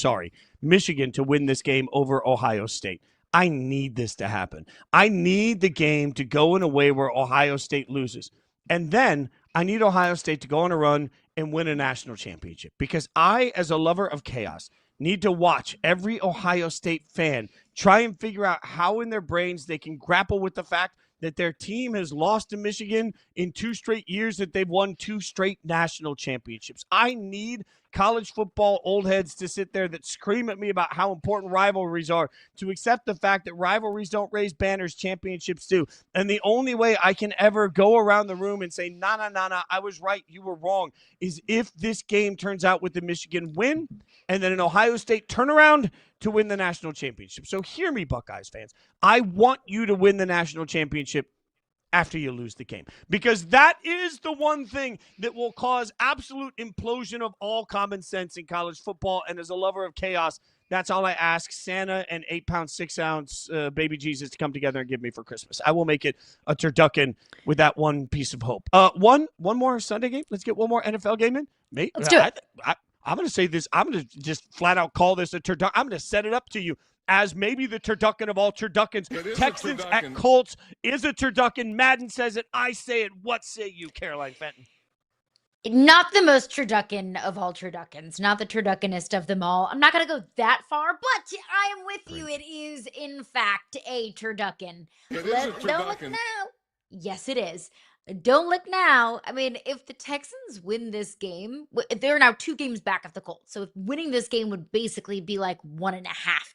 to win this game over Ohio State. I need this to happen. I need the game to go in a way where Ohio State loses. And then I need Ohio State to go on a run and win a national championship, because I, as a lover of chaos, need to watch every Ohio State fan try and figure out how in their brains they can grapple with the fact that their team has lost to Michigan in 2 straight years, that they've won 2 straight national championships. I need college football old heads to sit there that scream at me about how important rivalries are, to accept the fact that rivalries don't raise banners, championships do. And the only way I can ever go around the room and say, nah, I was right, you were wrong, is if this game turns out with the Michigan win and then an Ohio State turnaround to win the national championship. So hear me, Buckeyes fans. I want you to win the national championship after you lose the game, because that is the one thing that will cause absolute implosion of all common sense in college football. And as a lover of chaos, that's all I ask Santa and 8 pound, 6 ounce baby Jesus to come together and give me for Christmas. I will make it a turducken with that one piece of hope. One more Sunday game. Let's get one more NFL game in. Mate, Let's do it. I'm going to say this. I'm going to just flat out call this a turducken. I'm going to set it up to you as maybe the turducken of all turduckens. Texans at Colts is a turducken. Madden says it. I say it. What say you, Caroline Fenton? Not the most turducken of all turduckens, not the turduckenest of them all. I'm not going to go that far, but I am with you. It is, in fact, a turducken. It is a Don't look turducken. now. Yes, it is. Don't look now. I mean, if the Texans win this game, they're now 2 games back of the Colts. So winning this game would basically be like 1.5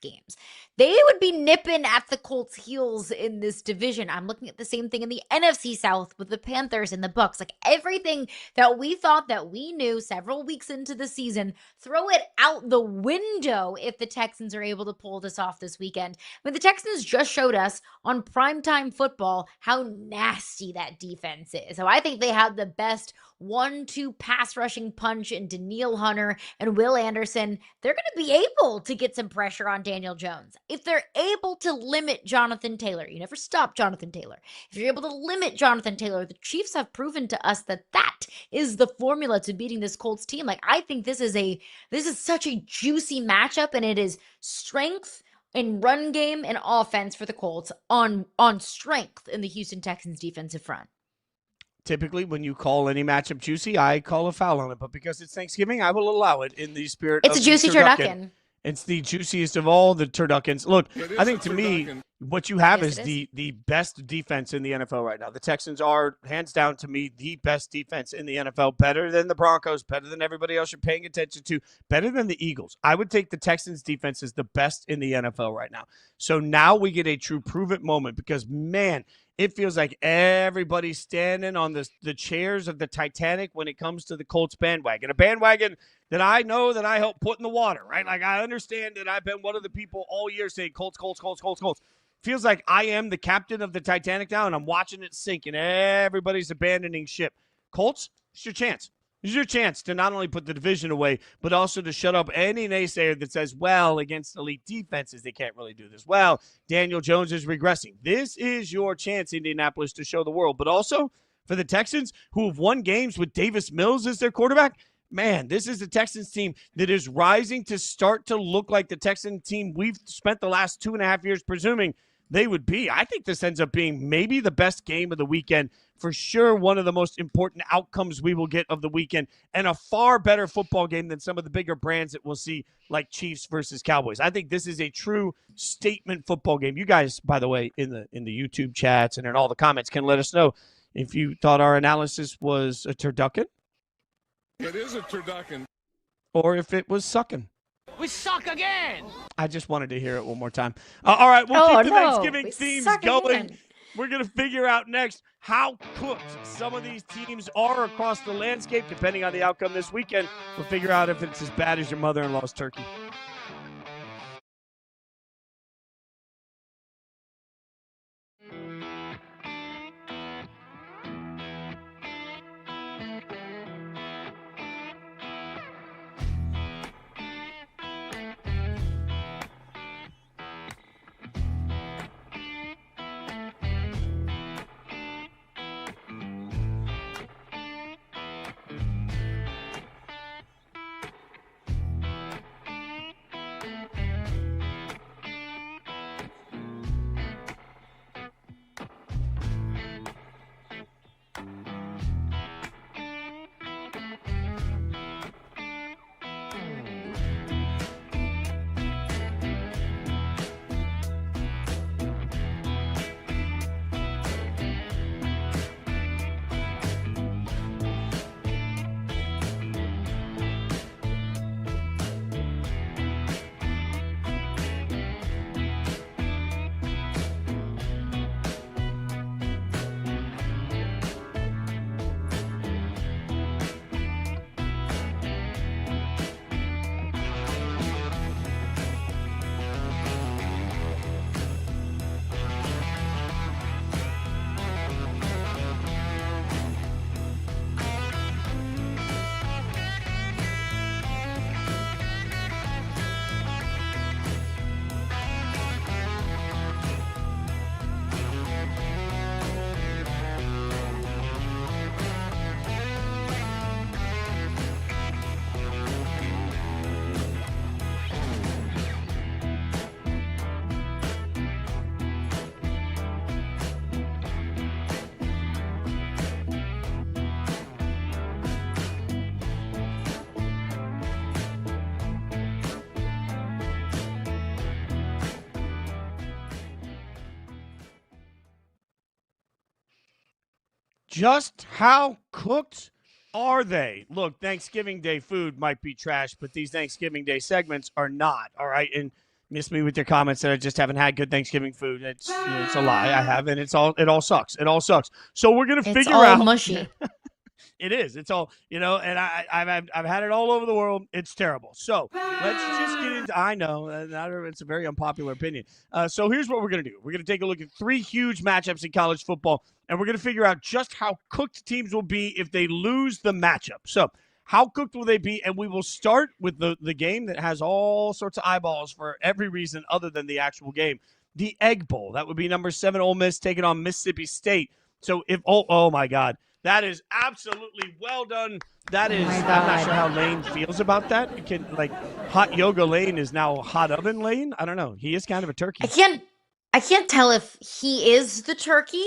games. They would be nipping at the Colts' heels in this division. I'm looking at the same thing in the NFC South with the Panthers and the Bucs. Like, everything that we thought that we knew several weeks into the season, throw it out the window if the Texans are able to pull this off this weekend. I mean, the Texans just showed us on primetime football how nasty that defense is. So I think they have the best 1-2 pass rushing punch in Danielle Hunter and Will Anderson. They're going to be able to get some pressure on Daniel Jones. If they're able to limit Jonathan Taylor, you never stop Jonathan Taylor. If you're able to limit Jonathan Taylor, the Chiefs have proven to us that that is the formula to beating this Colts team. Like, I think this is such a juicy matchup, and it is strength in run game and offense for the Colts on strength in the Houston Texans defensive front. typically when you call any matchup juicy, I call a foul on it. But because it's Thanksgiving, I will allow it in the spirit It's of a juicy the turducken. It's the juiciest of all the turduckens. Look, I think to me, turducken. what you have Yes, is it the best defense in the NFL right now. The Texans are, hands down to me, the best defense in the NFL, better than the Broncos, better than everybody else you're paying attention to, better than the Eagles. I would take the Texans defense as the best in the NFL right now. So now we get a true prove-it moment because, man, it feels like everybody's standing on the chairs of the Titanic when it comes to the Colts bandwagon. A bandwagon that I know that I helped put in the water, right? Like, I understand that I've been one of the people all year saying Colts, Colts, Colts, Colts, Colts. Feels like I am the captain of the Titanic now, and I'm watching it sink, and everybody's abandoning ship. Colts, it's your chance. This is your chance to not only put the division away, but also to shut up any naysayer that says, well, against elite defenses, they can't really do this. Well, Daniel Jones is regressing. This is your chance, Indianapolis, to show the world. But also for the Texans, who have won games with Davis Mills as their quarterback, man, this is the Texans team that is rising to start to look like the Texan team we've spent the last 2.5 years presuming they would be. I think this ends up being maybe the best game of the weekend. For sure, one of the most important outcomes we will get of the weekend, and a far better football game than some of the bigger brands that we'll see, like Chiefs versus Cowboys. I think this is a true statement football game. You guys, by the way, in the YouTube chats and in all the comments, can let us know if you thought our analysis was a turducken. It is a turducken. Or if it was sucking. We suck again. I just wanted to hear it one more time. All right, we'll keep the Thanksgiving We themes suck going. again. We're going to figure out next how cooked some of these teams are across the landscape. Depending on the outcome this weekend, we'll figure out if it's as bad as your mother-in-law's turkey. Just how cooked are they? Look, Thanksgiving Day food might be trash, but these Thanksgiving Day segments are not, all right? And miss me with your comments that I just haven't had good Thanksgiving food. It's a lie. I haven't. It all sucks. It all sucks. So we're going to figure out. It's all mushy. It is. It's all, and I've had it all over the world. It's terrible. So let's just get into, I know, it's a very unpopular opinion. So here's what we're going to do. We're going to take a look at 3 huge matchups in college football, and we're going to figure out just how cooked teams will be if they lose the matchup. So how cooked will they be? And we will start with the game that has all sorts of eyeballs for every reason other than the actual game. The Egg Bowl. That would be number 7 Ole Miss taking on Mississippi State. So if, oh my God. That is absolutely well done. That is, I'm not sure how Lane feels about that. Hot yoga Lane is now hot oven Lane. I don't know. He is kind of a turkey. I can't tell if he is the turkey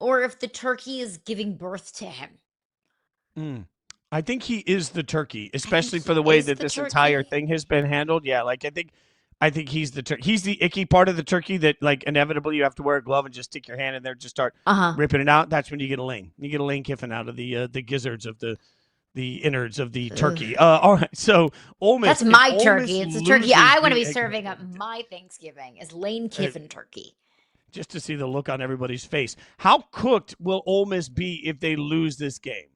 or if the turkey is giving birth to him. I think he is the turkey, I think especially he for the way is that the this entire turkey. thing has been handled. Yeah, like I think he's the he's the icky part of the turkey that like inevitably you have to wear a glove and just stick your hand in there, just start Uh-huh. ripping it out. That's when you get a Lane. You get a Lane Kiffin out of the gizzards of the innards of the Ugh. turkey. All right, so Ole Miss. That's If my Ole Miss turkey. It's the turkey loses I want to be the serving at my Thanksgiving is Lane Kiffin turkey. just to see the look on everybody's face. How cooked will Ole Miss be if they lose this game?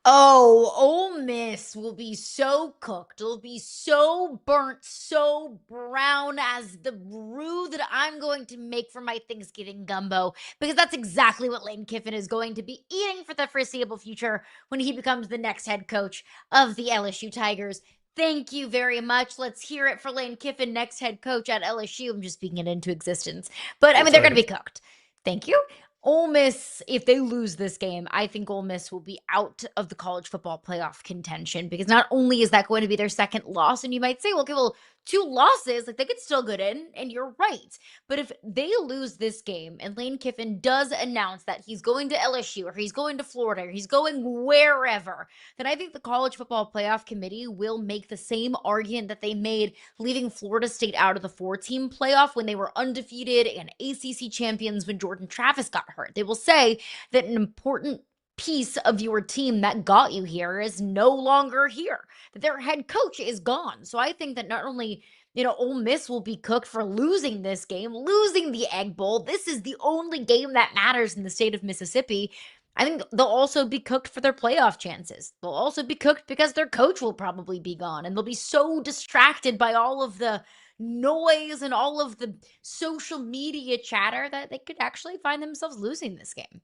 Oh, Ole Miss will be so cooked. It'll be so burnt, so brown as the brew that I'm going to make for my Thanksgiving gumbo, because that's exactly what Lane Kiffin is going to be eating for the foreseeable future when he becomes the next head coach of the LSU Tigers. Thank you very much. Let's hear it for Lane Kiffin, next head coach at LSU. I'm just speaking it into existence. But I mean, they're going to be cooked. Thank you. Ole Miss, if they lose this game, I think Ole Miss will be out of the college football playoff contention, because not only is that going to be their second loss, and you might say, well, okay, well, 2 losses, like they could still get in, and you're right. But if they lose this game and Lane Kiffin does announce that he's going to LSU or he's going to Florida or he's going wherever, then I think the college football playoff committee will make the same argument that they made leaving Florida State out of the 4-team playoff when they were undefeated and ACC champions when Jordan Travis got hurt. They will say that an important piece of your team that got you here is no longer here, that their head coach is gone. So I think that not only, Ole Miss will be cooked for losing this game, losing the Egg Bowl. This is the only game that matters in the state of Mississippi. I think they'll also be cooked for their playoff chances. They'll also be cooked because their coach will probably be gone, and they'll be so distracted by all of the noise and all of the social media chatter that they could actually find themselves losing this game.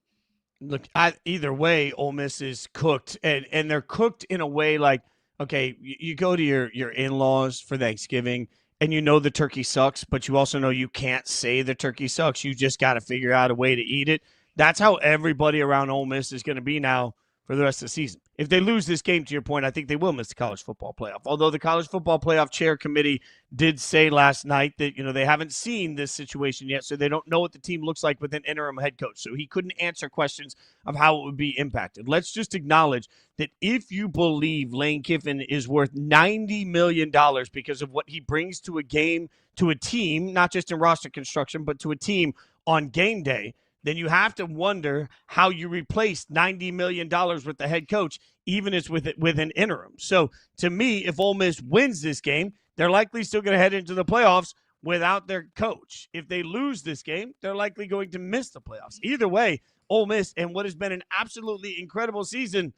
Look, either way, Ole Miss is cooked, and they're cooked in a way like, okay, you go to your in-laws for Thanksgiving, and you know the turkey sucks, but you also know you can't say the turkey sucks. You just got to figure out a way to eat it. That's how everybody around Ole Miss is going to be now for the rest of the season. If they lose this game, to your point, I think they will miss the college football playoff. Although the college football playoff chair committee did say last night that, they haven't seen this situation yet, so they don't know what the team looks like with an interim head coach. So he couldn't answer questions of how it would be impacted. Let's just acknowledge that if you believe Lane Kiffin is worth $90 million because of what he brings to a game, to a team, not just in roster construction, but to a team on game day, then you have to wonder how you replace $90 million with the head coach, even as with an interim. So to me, if Ole Miss wins this game, they're likely still going to head into the playoffs without their coach. If they lose this game, they're likely going to miss the playoffs. Either way, Ole Miss, and what has been an absolutely incredible season,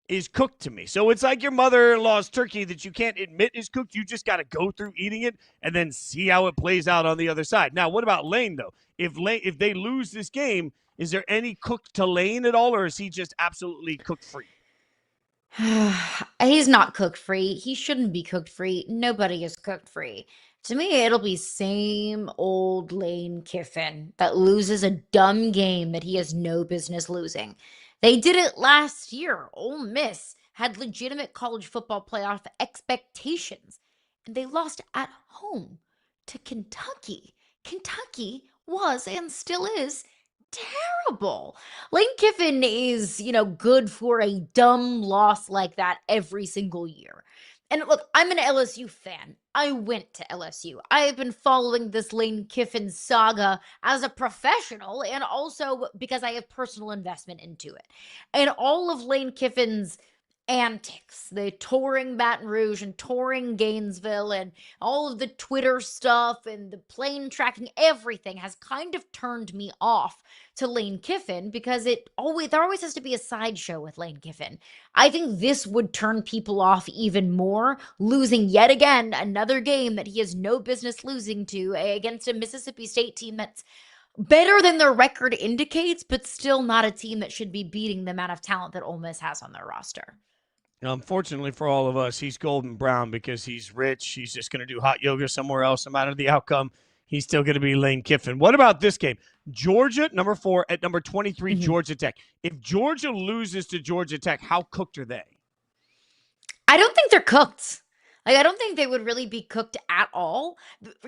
is cooked to me. So it's like your mother-in-law's turkey that you can't admit is cooked. You just got to go through eating it and then see how it plays out on the other side. Now, what about Lane, though? If they lose this game, is there any cook to Lane at all, or is he just absolutely cooked free? He's not cooked free. He shouldn't be cooked free. Nobody is cooked free. To me, it'll be same old Lane Kiffin that loses a dumb game that he has no business losing. They did it last year. Ole Miss had legitimate college football playoff expectations, and they lost at home to Kentucky. Kentucky was and still is terrible. Lane Kiffin is, good for a dumb loss like that every single year. And look, I'm an LSU fan. I went to LSU. I have been following this Lane Kiffin saga as a professional, and also because I have personal investment into it. And all of Lane Kiffin's antics, the touring Baton Rouge and touring Gainesville and all of the Twitter stuff and the plane tracking, everything has kind of turned me off to Lane Kiffin, because there always has to be a sideshow with Lane Kiffin. I think this would turn people off even more, losing yet again another game that he has no business losing to against a Mississippi State team that's better than their record indicates, but still not a team that should be beating the amount of talent that Ole Miss has on their roster. Unfortunately for all of us, he's golden brown because he's rich. He's just going to do hot yoga somewhere else. No matter the outcome, he's still going to be Lane Kiffin. What about this game? Georgia, number 4, at number 23, Georgia Tech. If Georgia loses to Georgia Tech, how cooked are they? I don't think they're cooked. Like, I don't think they would really be cooked at all.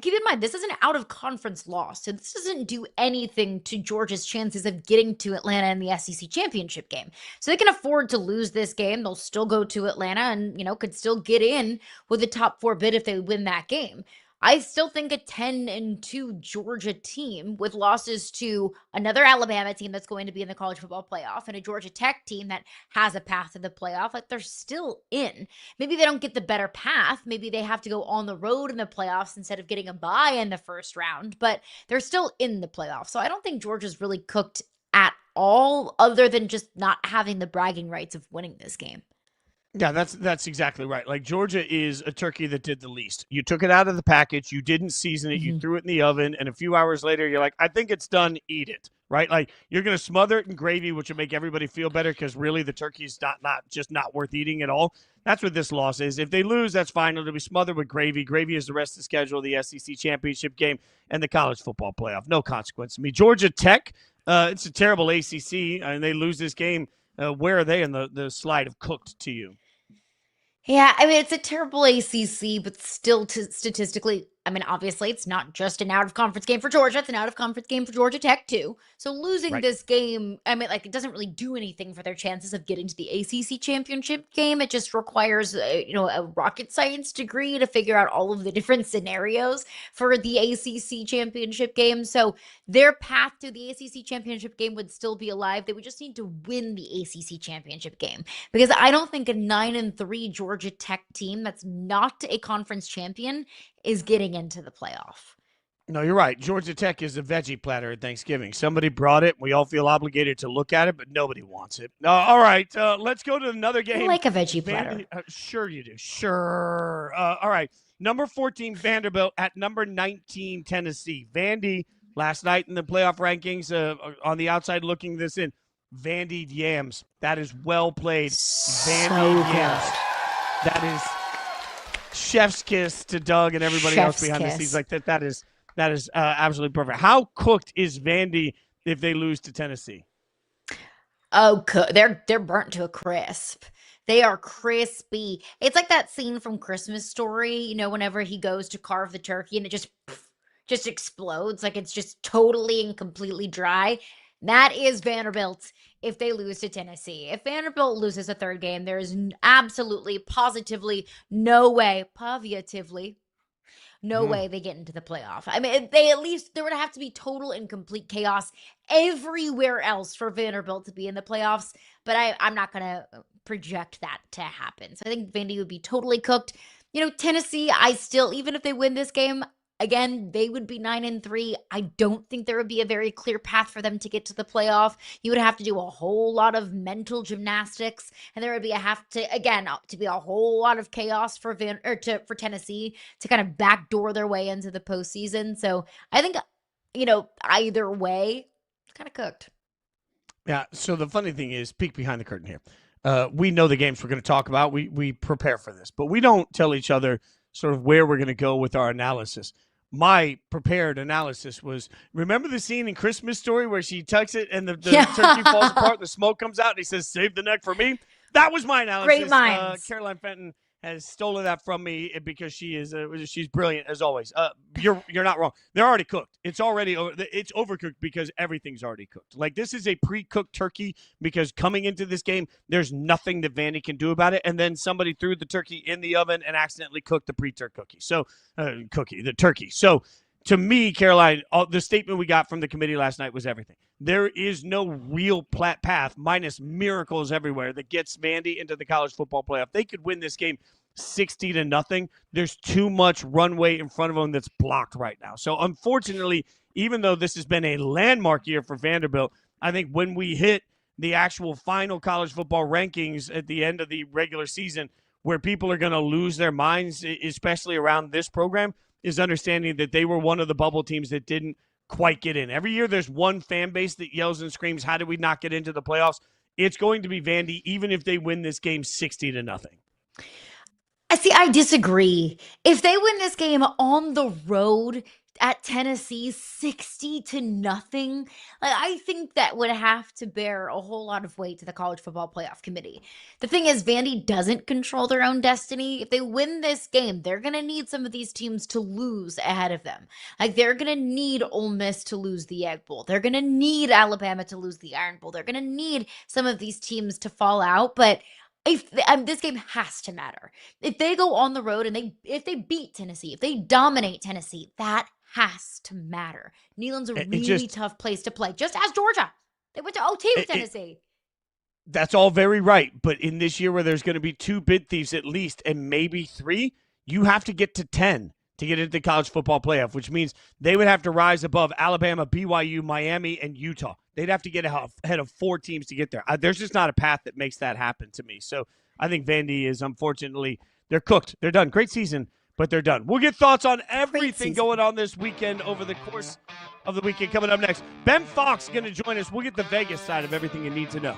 Keep in mind, this is an out-of-conference loss, so this doesn't do anything to Georgia's chances of getting to Atlanta in the SEC championship game. So they can afford to lose this game. They'll still go to Atlanta and, could still get in with a top 4 bid if they win that game. I still think a 10-2 Georgia team with losses to another Alabama team that's going to be in the college football playoff and a Georgia Tech team that has a path to the playoff, like they're still in. Maybe they don't get the better path. Maybe they have to go on the road in the playoffs instead of getting a bye in the first round, but they're still in the playoffs. So I don't think Georgia's really cooked at all, other than just not having the bragging rights of winning this game. Yeah, that's exactly right. Like, Georgia is a turkey that did the least. You took it out of the package, you didn't season it, you threw it in the oven, and a few hours later you're like, I think it's done, eat it, right? Like, you're going to smother it in gravy, which will make everybody feel better because really the turkey is not worth eating at all. That's what this loss is. If they lose, that's fine. It'll be smothered with gravy. Gravy is the rest of the schedule, the SEC championship game, and the college football playoff. No consequence. I mean, Georgia Tech, it's a terrible ACC, and they lose this game. Where are they in the slide of cooked to you? Yeah, I mean, it's a terrible ACC, but still statistically, I mean, obviously, it's not just an out-of-conference game for Georgia. It's an out-of-conference game for Georgia Tech, too. So losing this game, I mean, like, it doesn't really do anything for their chances of getting to the ACC championship game. It just requires, a rocket science degree to figure out all of the different scenarios for the ACC championship game. So their path to the ACC championship game would still be alive. They would just need to win the ACC championship game, because I don't think a 9-3 Georgia Tech team that's not a conference champion is getting into the playoff. No, you're right. Georgia Tech is a veggie platter at Thanksgiving. Somebody brought it. We all feel obligated to look at it, but nobody wants it. All right, let's go to another game. I like a veggie platter. Sure you do. Sure. All right, number 14 Vanderbilt at number 19 Tennessee. Vandy last night in the playoff rankings, on the outside looking this in, Vandy Yams. That is well played. Vandy Yams. That is chef's kiss to Doug and everybody else behind the scenes. Like that is absolutely perfect. How cooked is Vandy if they lose to Tennessee? Oh, they're burnt to a crisp. They are crispy. It's like that scene from Christmas Story, whenever he goes to carve the turkey and it just explodes. Like, it's just totally and completely dry. That is Vanderbilt if they lose to Tennessee. If Vanderbilt loses a third game, there is absolutely, positively no way, no way they get into the playoff. I mean, there would have to be total and complete chaos everywhere else for Vanderbilt to be in the playoffs, but I'm not going to project that to happen. So I think Vandy would be totally cooked. Tennessee, even if they win this game, again, they would be 9-3. I don't think there would be a very clear path for them to get to the playoff. You would have to do a whole lot of mental gymnastics, and there would be to be a whole lot of chaos for Tennessee to kind of backdoor their way into the postseason. So I think, either way, it's kind of cooked. Yeah. So the funny thing is, peek behind the curtain here. We know the games we're going to talk about. We prepare for this, but we don't tell each other sort of where we're going to go with our analysis. My prepared analysis was, remember the scene in Christmas Story where she tucks it and the turkey falls apart and the smoke comes out and he says, "Save the neck for me"? That was my analysis. Great minds. Caroline Fenton has stolen that from me because she's brilliant as always. You're not wrong. They're already cooked. It's overcooked because everything's already cooked. Like, this is a pre-cooked turkey because coming into this game, there's nothing that Vandy can do about it. And then somebody threw the turkey in the oven and accidentally cooked the pre-turk cookie. So the turkey. So to me, Caroline, the statement we got from the committee last night was everything. There is no real path, minus miracles everywhere, that gets Vandy into the college football playoff. They could win this game 60-0. There's too much runway in front of them that's blocked right now. So unfortunately, even though this has been a landmark year for Vanderbilt, I think when we hit the actual final college football rankings at the end of the regular season, where people are going to lose their minds, especially around this program, is understanding that they were one of the bubble teams that didn't quite get in. Every year there's one fan base that yells and screams, how did we not get into the playoffs? It's going to be Vandy, even if they win this game 60-0. I disagree. If they win this game on the road at Tennessee 60-0, I think that would have to bear a whole lot of weight to the College Football Playoff Committee. The thing is, Vandy doesn't control their own destiny. If they win this game, they're going to need some of these teams to lose ahead of them. They're going to need Ole Miss to lose the Egg Bowl. They're going to need Alabama to lose the Iron Bowl. They're going to need some of these teams to fall out, but if this game has to matter. If they go on the road and if they beat Tennessee, if they dominate Tennessee, that has to matter. Neyland's a really tough place to play, just as Georgia. They went to OT with Tennessee. That's all very right, but in this year where there's going to be 2 bid thieves at least and maybe 3, you have to get to 10 to get into the college football playoff, which means they would have to rise above Alabama, BYU, Miami, and Utah. They'd have to get ahead of 4 teams to get there. There's just not a path that makes that happen to me. So I think Vandy is, unfortunately, they're cooked. They're done. Great season, but they're done. We'll get thoughts on everything going on this weekend over the course of the weekend coming up next. Ben Fawkes is going to join us. We'll get the Vegas side of everything you need to know.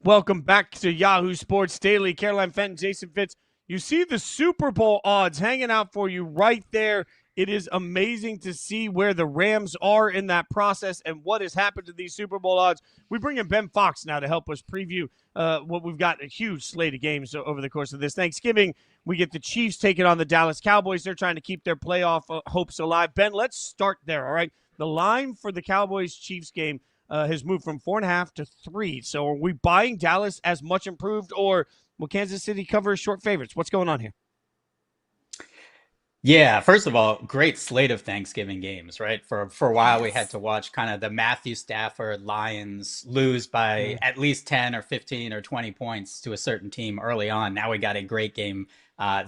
Welcome back to Yahoo Sports Daily. Caroline Fenton, Jason Fitz. You see the Super Bowl odds hanging out for you right there. It is amazing to see where the Rams are in that process and what has happened to these Super Bowl odds. We bring in Ben Fawkes now to help us preview what we've got, a huge slate of games over the course of this Thanksgiving. We get the Chiefs taking on the Dallas Cowboys. They're trying to keep their playoff hopes alive. Ben, let's start there, all right? The line for the Cowboys-Chiefs game has moved from 4.5 to 3. So are we buying Dallas as much improved, or will Kansas City cover as short favorites? What's going on here? Yeah, first of all, great slate of Thanksgiving games, right? For a while, we had to watch kind of the Matthew Stafford Lions lose by at least 10 or 15 or 20 points to a certain team early on. Now we got a great game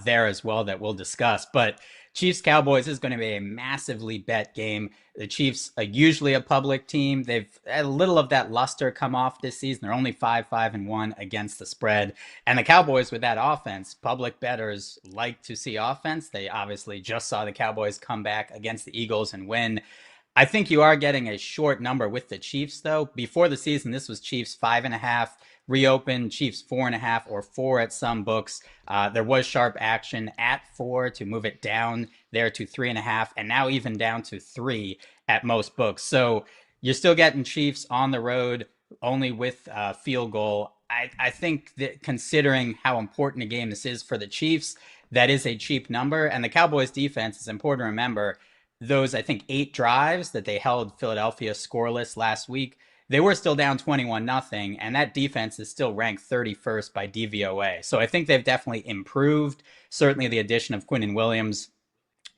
there as well that we'll discuss. But Chiefs Cowboys is going to be a massively bet game. The Chiefs are usually a public team. They've had a little of that luster come off this season. They're only 5-5-1 against the spread. And the Cowboys with that offense, public bettors like to see offense. They obviously just saw the Cowboys come back against the Eagles and win. I think you are getting a short number with the Chiefs, though. Before the season, this was Chiefs 5.5. Reopened Chiefs 4.5 or 4 at some books. There was sharp action at 4 to move it down there to 3.5, and now even down to 3 at most books. So you're still getting Chiefs on the road only with field goal. I think that considering how important a game this is for the Chiefs, that is a cheap number. And the Cowboys defense is important to remember. Those, I think, 8 drives that they held Philadelphia scoreless last week, they were still down 21-0, and that defense is still ranked 31st by DVOA. So I think they've definitely improved. Certainly the addition of Quinnen Williams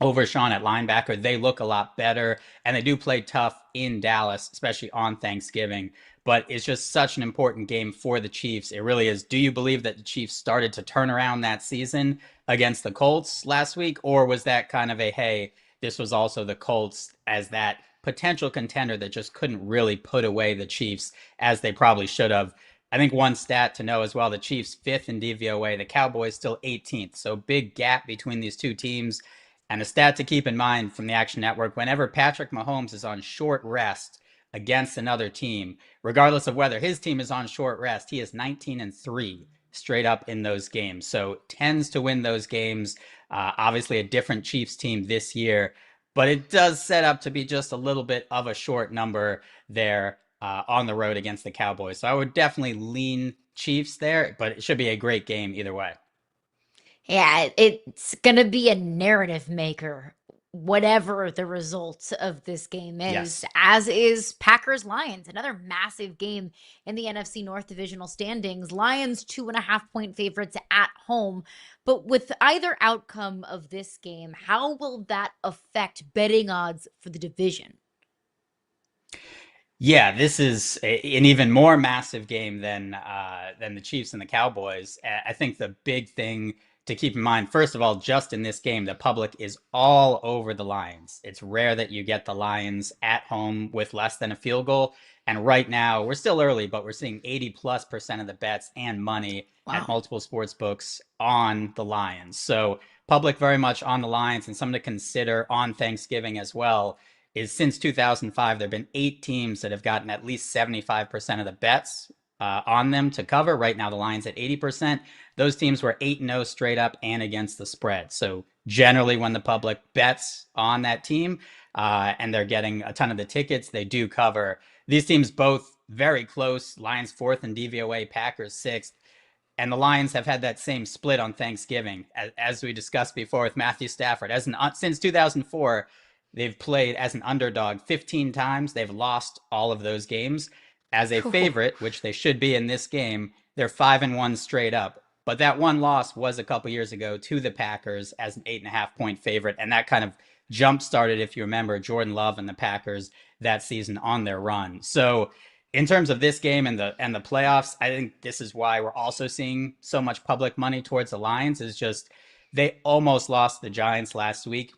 over Sean at linebacker, they look a lot better, and they do play tough in Dallas, especially on Thanksgiving. But it's just such an important game for the Chiefs. It really is. Do you believe that the Chiefs started to turn around that season against the Colts last week, or was that kind of a, hey, this was also the Colts as that potential contender that just couldn't really put away the Chiefs as they probably should have? I think one stat to know as well, the Chiefs 5th in DVOA, the Cowboys still 18th. So big gap between these two teams. And a stat to keep in mind from the Action Network, whenever Patrick Mahomes is on short rest against another team, regardless of whether his team is on short rest, he is 19-3 straight up in those games. So tends to win those games. Obviously a different Chiefs team this year, but it does set up to be just a little bit of a short number there on the road against the Cowboys. So I would definitely lean Chiefs there, but it should be a great game either way. Yeah, it's going to be a narrative maker, whatever the results of this game is, Yes. as is Packers Lions, another massive game in the NFC North divisional standings. Lions 2.5 point favorites at home. But with either outcome of this game, how will that affect betting odds for the division? Yeah, this is an even more massive game than the Chiefs and the Cowboys. I think the big thing to keep in mind, first of all, just in this game, the public is all over the Lions. It's rare that you get the Lions at home with less than a field goal. And right now, we're still early, but we're seeing 80+% of the bets and money at multiple sports books on the Lions. So public very much on the Lions, and something to consider on Thanksgiving as well is since 2005, there have been 8 teams that have gotten at least 75% of the bets on them to cover. Right now, the Lions at 80%. Those teams were 8-0 straight up and against the spread. So generally, when the public bets on that team and they're getting a ton of the tickets, they do cover. These teams both very close. Lions 4th in DVOA, Packers 6th. And the Lions have had that same split on Thanksgiving, as we discussed before with Matthew Stafford. Since 2004, they've played as an underdog 15 times. They've lost all of those games. As a favorite, which they should be in this game, they're 5-1 straight up. But that one loss was a couple years ago to the Packers as an 8.5 point favorite. And that kind of jump started, if you remember, Jordan Love and the Packers that season on their run. So in terms of this game and the playoffs, I think this is why we're also seeing so much public money towards the Lions, is just they almost lost the Giants last week,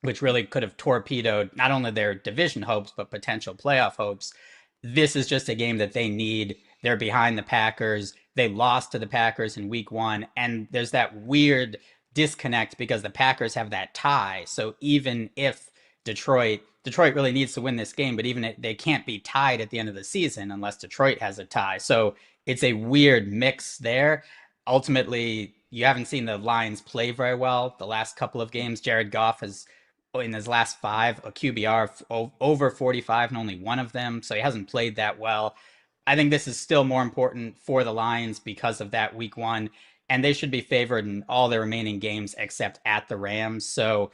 which really could have torpedoed not only their division hopes, but potential playoff hopes. This is just a game that they need. They're behind the Packers. They lost to the Packers in week 1. And there's that weird disconnect because the Packers have that tie. So even if Detroit really needs to win this game, but even if they can't be tied at the end of the season unless Detroit has a tie. So it's a weird mix there. Ultimately, you haven't seen the Lions play very well the last couple of games. Jared Goff has, in his last 5, a QBR over 45 and only one of them. So he hasn't played that well. I think this is still more important for the Lions because of that week 1. And they should be favored in all their remaining games except at the Rams. So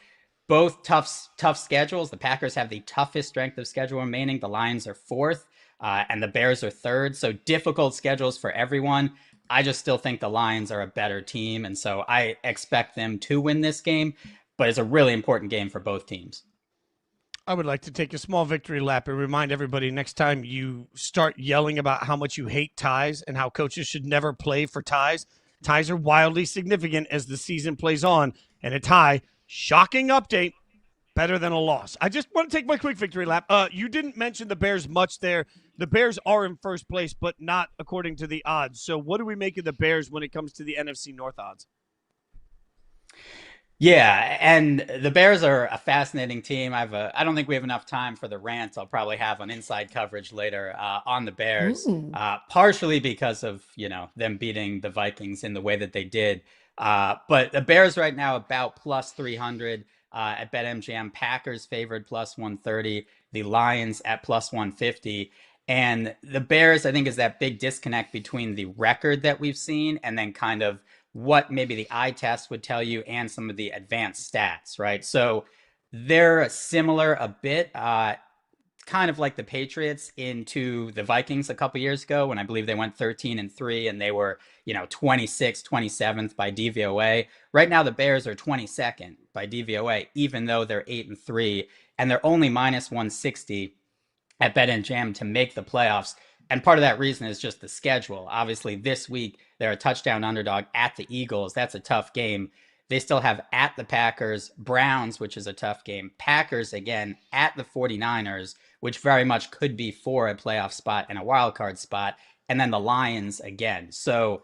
both tough schedules. The Packers have the toughest strength of schedule remaining. The Lions are 4th and the Bears are 3rd. So difficult schedules for everyone. I just still think the Lions are a better team. And so I expect them to win this game. But it's a really important game for both teams. I would like to take a small victory lap and remind everybody next time you start yelling about how much you hate ties and how coaches should never play for ties. Ties are wildly significant as the season plays on, and a tie, shocking update, better than a loss. I just want to take my quick victory lap. You didn't mention the Bears much there. The Bears are in first place, but not according to the odds. So what do we make of the Bears when it comes to the NFC North odds? Yeah, and the Bears are a fascinating team. I don't think we have enough time for the rant I'll probably have on inside coverage later on the Bears, partially because of them beating the Vikings in the way that they did. But the Bears right now about plus 300 at BetMGM. Packers favored plus 130. The Lions at plus 150. And the Bears, I think, is that big disconnect between the record that we've seen and then kind of what maybe the eye test would tell you and some of the advanced stats, right? So they're similar a bit. kind of like the Patriots into the Vikings a couple years ago when I believe they went 13-3 and they were, 26th, 27th by DVOA. Right now the Bears are 22nd by DVOA, even though they're 8-3 and they're only minus 160 at BetMGM to make the playoffs. And part of that reason is just the schedule. Obviously, this week, they're a touchdown underdog at the Eagles. That's a tough game. They still have at the Packers, Browns, which is a tough game, Packers again, at the 49ers, which very much could be for a playoff spot and a wild card spot, and then the Lions again. So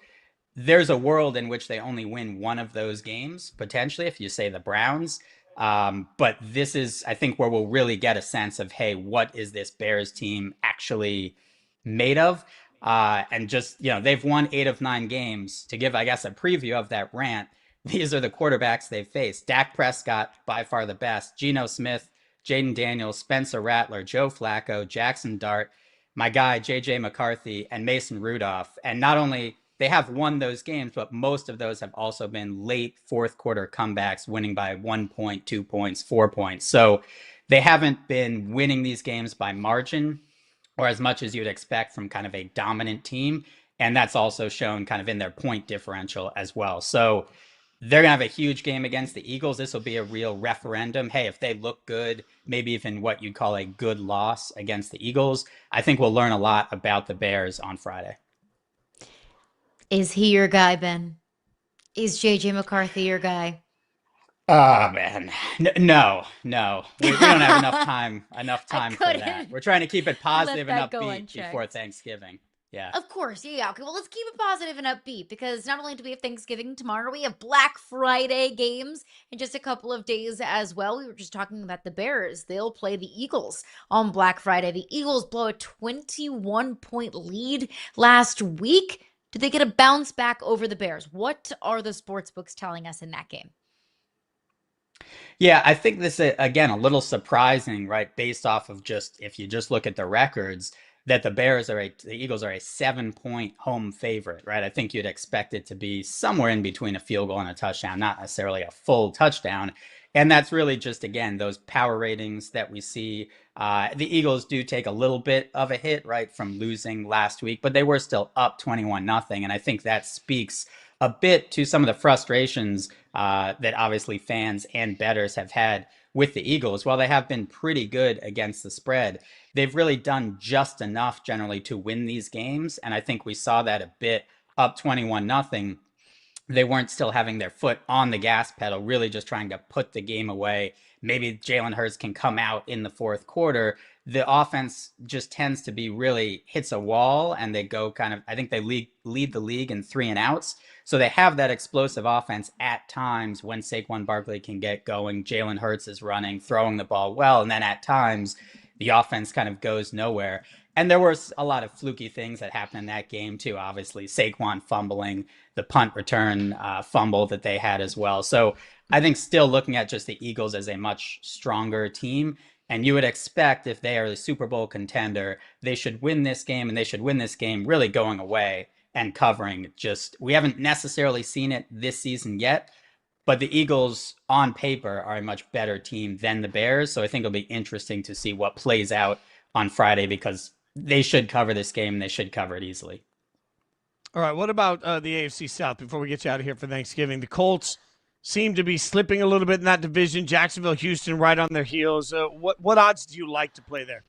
there's a world in which they only win one of those games, potentially, if you say the Browns. But this is, I think, where we'll really get a sense of, hey, what is this Bears team actually made of? And just, they've won 8 of 9 games. To give, I guess, a preview of that rant, these are the quarterbacks they've faced. Dak Prescott, by far the best. Geno Smith, Jaden Daniels, Spencer Rattler, Joe Flacco, Jackson Dart, my guy, J.J. McCarthy, and Mason Rudolph. And not only they have won those games, but most of those have also been late fourth quarter comebacks, winning by 1 point, 2 points, 4 points. So they haven't been winning these games by margin or as much as you'd expect from kind of a dominant team. And that's also shown kind of in their point differential as well. So they're going to have a huge game against the Eagles. This will be a real referendum. Hey, if they look good, maybe even what you'd call a good loss against the Eagles, I think we'll learn a lot about the Bears on Friday. Is he your guy, Ben? Is JJ McCarthy your guy? Oh man, no. We don't have enough time for that. We're trying to keep it positive and upbeat before Thanksgiving. Yeah. Of course. Yeah. Okay. Well, let's keep it positive and upbeat because not only do we have Thanksgiving tomorrow, we have Black Friday games in just a couple of days as well. We were just talking about the Bears. They'll play the Eagles on Black Friday. The Eagles blow a 21-point lead last week. Did they get a bounce back over the Bears? What are the sports books telling us in that game? Yeah, I think this is, again, a little surprising, right? Based off of just, if you just look at the records, that the Eagles are a 7-point home favorite, right? I think you'd expect it to be somewhere in between a field goal and a touchdown, not necessarily a full touchdown. And that's really just, again, those power ratings that we see. The Eagles do take a little bit of a hit, right, from losing last week, but they were still up 21-0. And I think that speaks a bit to some of the frustrations that obviously fans and bettors have had with the Eagles. While they have been pretty good against the spread, they've really done just enough generally to win these games. And I think we saw that a bit up 21-0. They weren't still having their foot on the gas pedal, really just trying to put the game away. Maybe Jalen Hurts can come out in the fourth quarter. The offense just tends to be really hits a wall and they go kind of, I think they lead the league in 3 and outs. So they have that explosive offense at times when Saquon Barkley can get going. Jalen Hurts is running, throwing the ball well. And then at times the offense kind of goes nowhere. And there was a lot of fluky things that happened in that game too. Obviously, Saquon fumbling, the punt return fumble that they had as well. So I think still looking at just the Eagles as a much stronger team. And you would expect if they are the Super Bowl contender, they should win this game, and they should win this game really going away and covering. Just, we haven't necessarily seen it this season yet, but the Eagles on paper are a much better team than the Bears. So I think it'll be interesting to see what plays out on Friday because they should cover this game and they should cover it easily. All right. What about the AFC South before we get you out of here for Thanksgiving? The Colts seem to be slipping a little bit in that division. Jacksonville, Houston right on their heels. What odds do you like to play there?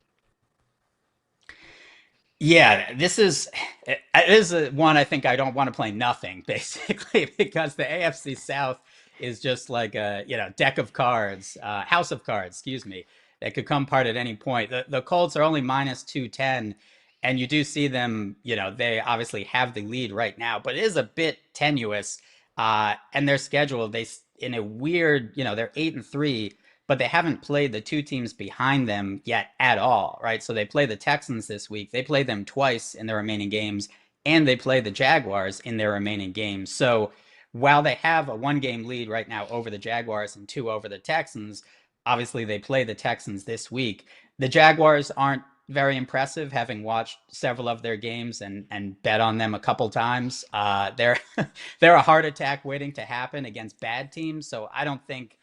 Yeah, it is one I think I don't want to play nothing, basically, because the AFC South is just like a deck of cards, house of cards, excuse me, that could come apart at any point. The Colts are only minus 210, and you do see them, they obviously have the lead right now, but it is a bit tenuous. And their schedule, in a weird, they're 8-3, but they haven't played the 2 teams behind them yet at all, right? So they play the Texans this week. They play them twice in their remaining games, and they play the Jaguars in their remaining games. So while they have a 1-game lead right now over the Jaguars and 2 over the Texans, obviously they play the Texans this week. The Jaguars aren't very impressive, having watched several of their games and bet on them a couple times. They're a heart attack waiting to happen against bad teams, so I don't think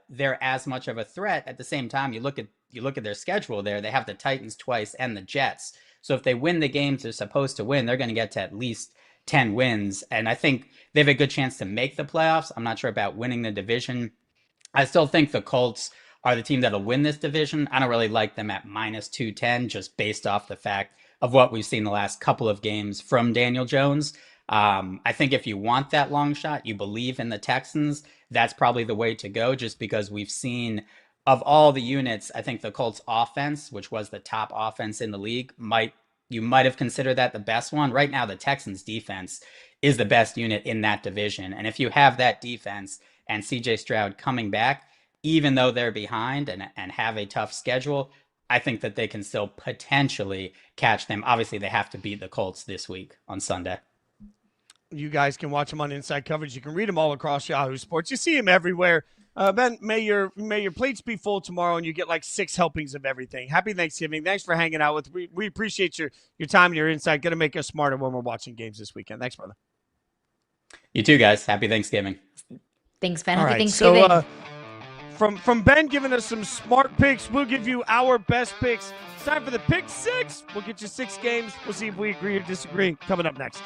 they're as much of a threat. At the same time, you look at you look at their schedule there, they have the Titans twice and the Jets. So if they win the games they're supposed to win, they're going to get to at least 10 wins. And I think they have a good chance to make the playoffs. I'm not sure about winning the division. I still think the Colts are the team that'll win this division. I don't really like them at minus 210 just based off the fact of what we've seen the last couple of games from Daniel Jones. I think if you want that long shot, you believe in the Texans, that's probably the way to go, just because we've seen of all the units, I think the Colts offense, which was the top offense in the league, you might have considered that the best one. Right now, the Texans defense is the best unit in that division. And if you have that defense and CJ Stroud coming back, even though they're behind and have a tough schedule, I think that they can still potentially catch them. Obviously, they have to beat the Colts this week on Sunday. You guys can watch them on Inside Coverage. You can read them all across Yahoo Sports. You see them everywhere. Ben, may your plates be full tomorrow and you get like 6 helpings of everything. Happy Thanksgiving. Thanks for hanging out with. We appreciate your time and your insight. Going to make us smarter when we're watching games this weekend. Thanks, brother. You too, guys. Happy Thanksgiving. Thanks, Ben. All Happy right, Thanksgiving. So, from Ben giving us some smart picks, we'll give you our best picks. It's time for the Pick 6. We'll get you 6 games. We'll see if we agree or disagree. Coming up next.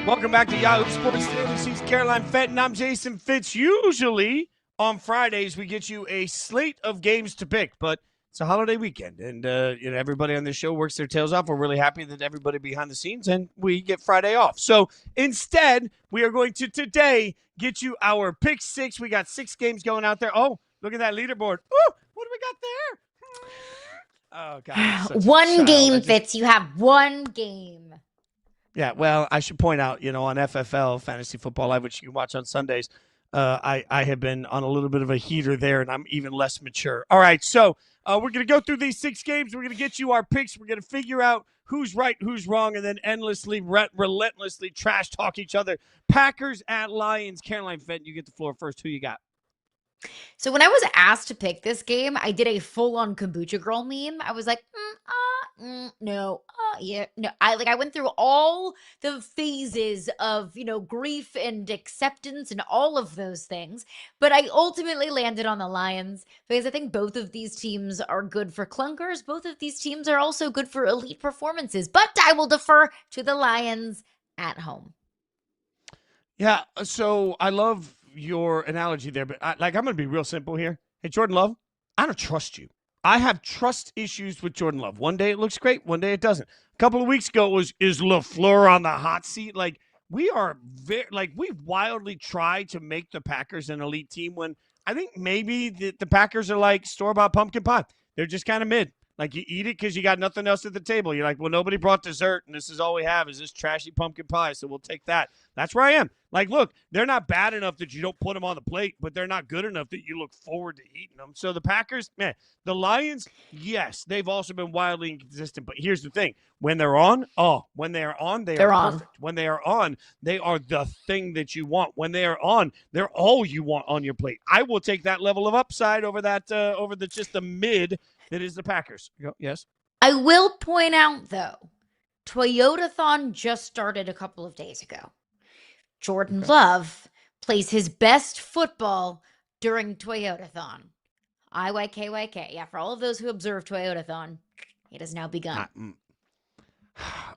Welcome back to Yahoo Sports Daily. She's Caroline Fenton. I'm Jason Fitz. Usually on Fridays we get you a slate of games to pick, but it's a holiday weekend, and everybody on this show works their tails off. We're really happy that everybody behind the scenes, and we get Friday off. So instead, we are going to today get you our pick 6. We got 6 games going out there. Oh, look at that leaderboard. Ooh, what do we got there? Oh God, one game, Fitz. You have one game. Yeah, well, I should point out, on FFL, Fantasy Football Live, which you can watch on Sundays, I have been on a little bit of a heater there, and I'm even less mature. All right, so we're going to go through these 6 games. We're going to get you our picks. We're going to figure out who's right, who's wrong, and then endlessly, relentlessly trash talk each other. Packers at Lions. Caroline Fenton, you get the floor first. Who you got? So when I was asked to pick this game, I did a full-on kombucha girl meme. I was like, no, yeah, no. I went through all the phases of, grief and acceptance and all of those things. But I ultimately landed on the Lions because I think both of these teams are good for clunkers. Both of these teams are also good for elite performances. But I will defer to the Lions at home. Yeah, so I love your analogy there, but I'm going to be real simple here. Hey, Jordan Love, I don't trust you. I have trust issues with Jordan Love. One day it looks great, one day it doesn't. A couple of weeks ago it was, is LaFleur on the hot seat? Like, we are we wildly try to make the Packers an elite team when I think maybe the Packers are like store-bought pumpkin pie. They're just kind of mid. Like, you eat it because you got nothing else at the table. You're like, well, nobody brought dessert, and this is all we have is this trashy pumpkin pie, so we'll take that. That's where I am. Like, look, they're not bad enough that you don't put them on the plate, but they're not good enough that you look forward to eating them. So the Packers, man, the Lions, yes, they've also been wildly inconsistent. But here's the thing. When they're on, they are perfect. When they are on, they are the thing that you want. When they are on, they're all you want on your plate. I will take that level of upside over that, over just the mid that is the Packers. Yes? I will point out, though, Toyotathon just started a couple of days ago. Jordan Love plays his best football during Toyotathon. IYKYK. Yeah, for all of those who observe Toyotathon, it has now begun.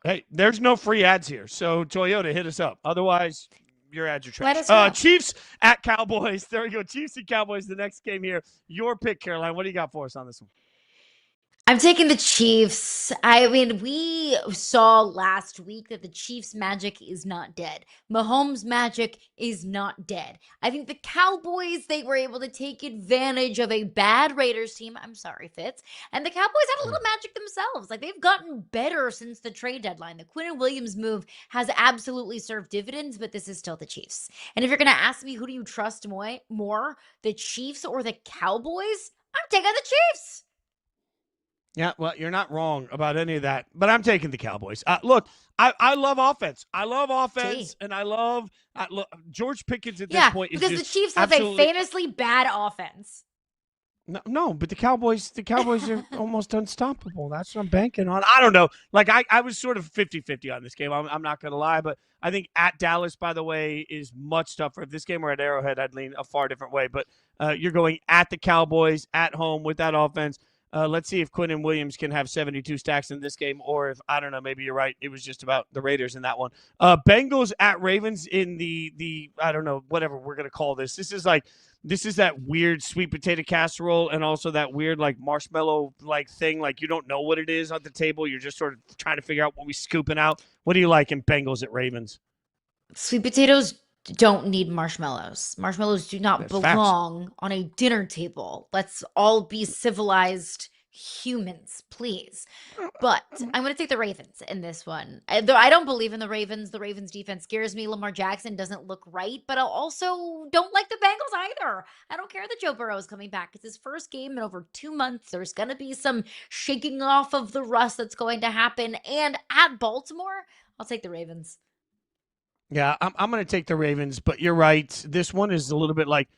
Hey, there's no free ads here, so Toyota, hit us up. Otherwise, your ads are trash. Let us know. Chiefs at Cowboys. There we go. Chiefs and Cowboys, the next game here. Your pick, Caroline. What do you got for us on this one? I'm taking the Chiefs. I mean, we saw last week that the Chiefs' magic is not dead. Mahomes' magic is not dead. I think the Cowboys, they were able to take advantage of a bad Raiders team. I'm sorry, Fitz. And the Cowboys had a little magic themselves. Like, they've gotten better since the trade deadline. The Quinnen Williams move has absolutely served dividends, but this is still the Chiefs. And if you're going to ask me, who do you trust more, the Chiefs or the Cowboys? I'm taking the Chiefs. Yeah, well, you're not wrong about any of that, but I'm taking the Cowboys. Look, I love offense. I love offense, and I love George Pickens at this point. Because the Chiefs have a famously bad offense. No, but the Cowboys are almost unstoppable. That's what I'm banking on. I don't know. Like, I was sort of 50-50 on this game. I'm not going to lie, but I think at Dallas, by the way, is much tougher. If this game were at Arrowhead, I'd lean a far different way. But you're going at the Cowboys, at home with that offense. Let's see if Quinnen Williams can have 72 stacks in this game, or if, I don't know, maybe you're right, it was just about the Raiders in that one. Bengals at Ravens in the I don't know, whatever we're going to call this. This is that weird sweet potato casserole and also that weird, like, marshmallow-like thing. Like, you don't know what it is on the table. You're just sort of trying to figure out what we're scooping out. What do you like in Bengals at Ravens? Sweet potatoes don't need marshmallows. Marshmallows do not belong on a dinner table. Let's all be civilized humans, please. But I'm going to take the Ravens in this one. Though I don't believe in the Ravens. The Ravens defense scares me. Lamar Jackson doesn't look right, but I also don't like the Bengals either. I don't care that Joe Burrow is coming back. It's his first game in over 2 months. There's going to be some shaking off of the rust that's going to happen. And at Baltimore, I'll take the Ravens. Yeah, I'm going to take the Ravens, but you're right. This one is a little bit like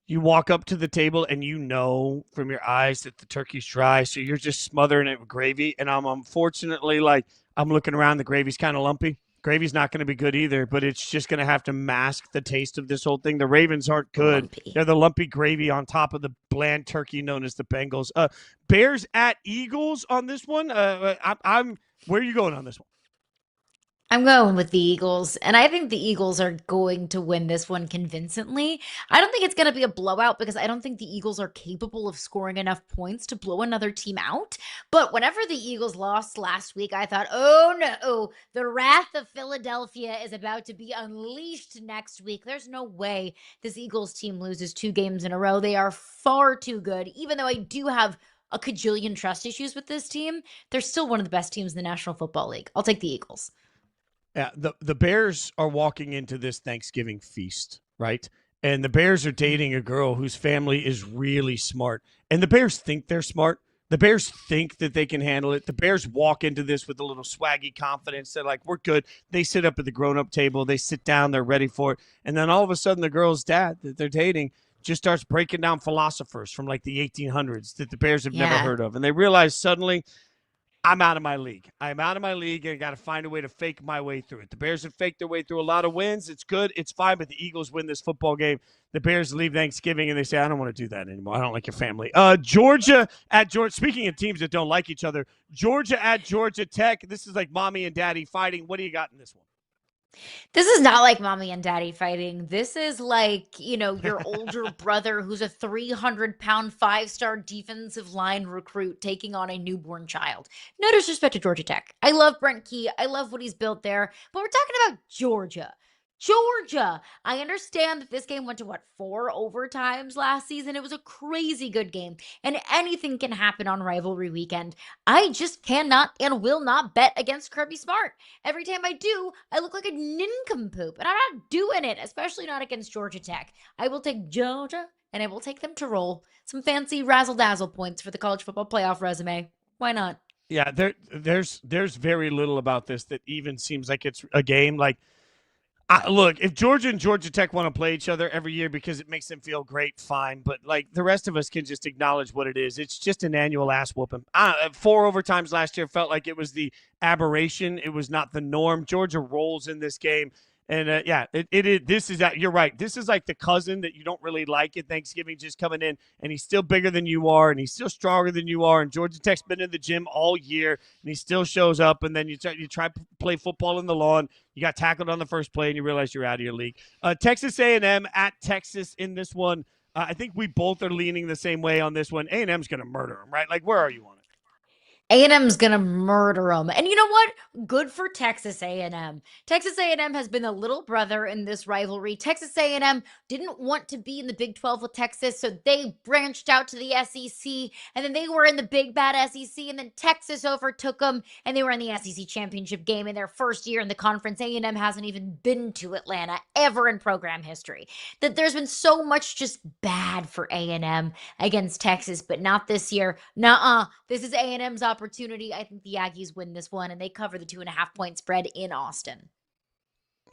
you walk up to the table and you know from your eyes that the turkey's dry, so you're just smothering it with gravy. And I'm unfortunately, like, I'm looking around, the gravy's kind of lumpy. Gravy's not going to be good either, but it's just going to have to mask the taste of this whole thing. The Ravens aren't good. Lumpy. They're the lumpy gravy on top of the bland turkey known as the Bengals. Bears at Eagles on this one. Where are you going on this one? I'm going with the Eagles, and I think the Eagles are going to win this one convincingly. I don't think it's going to be a blowout because I don't think the Eagles are capable of scoring enough points to blow another team out. But whenever the Eagles lost last week, I thought, oh no, the wrath of Philadelphia is about to be unleashed next week. There's no way this Eagles team loses 2 games in a row. They are far too good. Even though I do have a cajillion trust issues with this team, they're still one of the best teams in the National Football League. I'll take the Eagles. Yeah, the Bears are walking into this Thanksgiving feast, right? And the Bears are dating a girl whose family is really smart. And the Bears think they're smart. The Bears think that they can handle it. The Bears walk into this with a little swaggy confidence. They're like, we're good. They sit up at the grown-up table. They sit down. They're ready for it. And then all of a sudden, the girl's dad that they're dating just starts breaking down philosophers from like the 1800s that the Bears have never heard of. And they realize suddenly, I'm out of my league. I'm out of my league, and I got to find a way to fake my way through it. The Bears have faked their way through a lot of wins. It's good. It's fine, but the Eagles win this football game. The Bears leave Thanksgiving, and they say, I don't want to do that anymore. I don't like your family. Georgia at Georgia. Speaking of teams that don't like each other, Georgia at Georgia Tech. This is like mommy and daddy fighting. What do you got in this one? This is not like mommy and daddy fighting. This is like, your older brother who's a 300-pound five-star defensive line recruit taking on a newborn child. No disrespect to Georgia Tech. I love Brent Key. I love what he's built there. But we're talking about Georgia. Georgia. I understand that this game went to 4 overtimes last season. It was a crazy good game, and anything can happen on rivalry weekend. I just cannot and will not bet against Kirby Smart. Every time I do, I look like a nincompoop, and I'm not doing it, especially not against Georgia Tech. I will take Georgia, and I will take them to roll some fancy razzle-dazzle points for the college football playoff resume. Why not? Yeah, there's very little about this that even seems like it's a game. Like, look, if Georgia and Georgia Tech want to play each other every year because it makes them feel great, fine. But, like, the rest of us can just acknowledge what it is. It's just an annual ass whooping. 4 overtimes last year felt like it was the aberration. It was not the norm. Georgia rolls in this game. And, it is. This is – you're right. This is like the cousin that you don't really like at Thanksgiving just coming in, and he's still bigger than you are, and he's still stronger than you are, and Georgia Tech's been in the gym all year, and he still shows up, and then you try to play football in the lawn. You got tackled on the first play, and you realize you're out of your league. Texas A&M at Texas in this one. I think we both are leaning the same way on this one. A&M's going to murder him, right? Like, where are you on it? A&M's gonna murder them. And you know what? Good for Texas A&M. Texas A&M has been the little brother in this rivalry. Texas A&M didn't want to be in the Big 12 with Texas, so they branched out to the SEC, and then they were in the big bad SEC, and then Texas overtook them, and they were in the SEC championship game in their first year in the conference. A&M hasn't even been to Atlanta ever in program history. That there's been so much just bad for A&M against Texas, but not this year. Nuh-uh. This is A&M's opportunity. I think the Aggies win this one, and they cover the 2.5-point spread in Austin.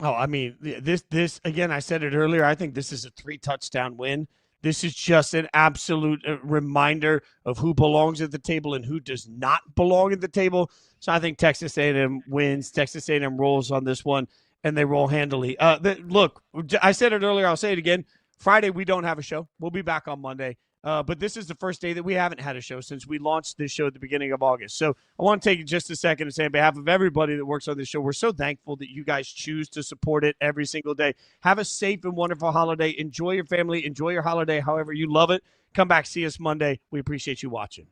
Oh, I mean, this again, I said it earlier. I think this is a 3-touchdown win. This is just an absolute reminder of who belongs at the table and who does not belong at the table. So I think Texas A&M wins. Texas A&M rolls on this one, and they roll handily. Look, I said it earlier. I'll say it again. Friday, we don't have a show. We'll be back on Monday. But this is the first day that we haven't had a show since we launched this show at the beginning of August. So I want to take just a second and say on behalf of everybody that works on this show, we're so thankful that you guys choose to support it every single day. Have a safe and wonderful holiday. Enjoy your family. Enjoy your holiday however you love it. Come back. See us Monday. We appreciate you watching.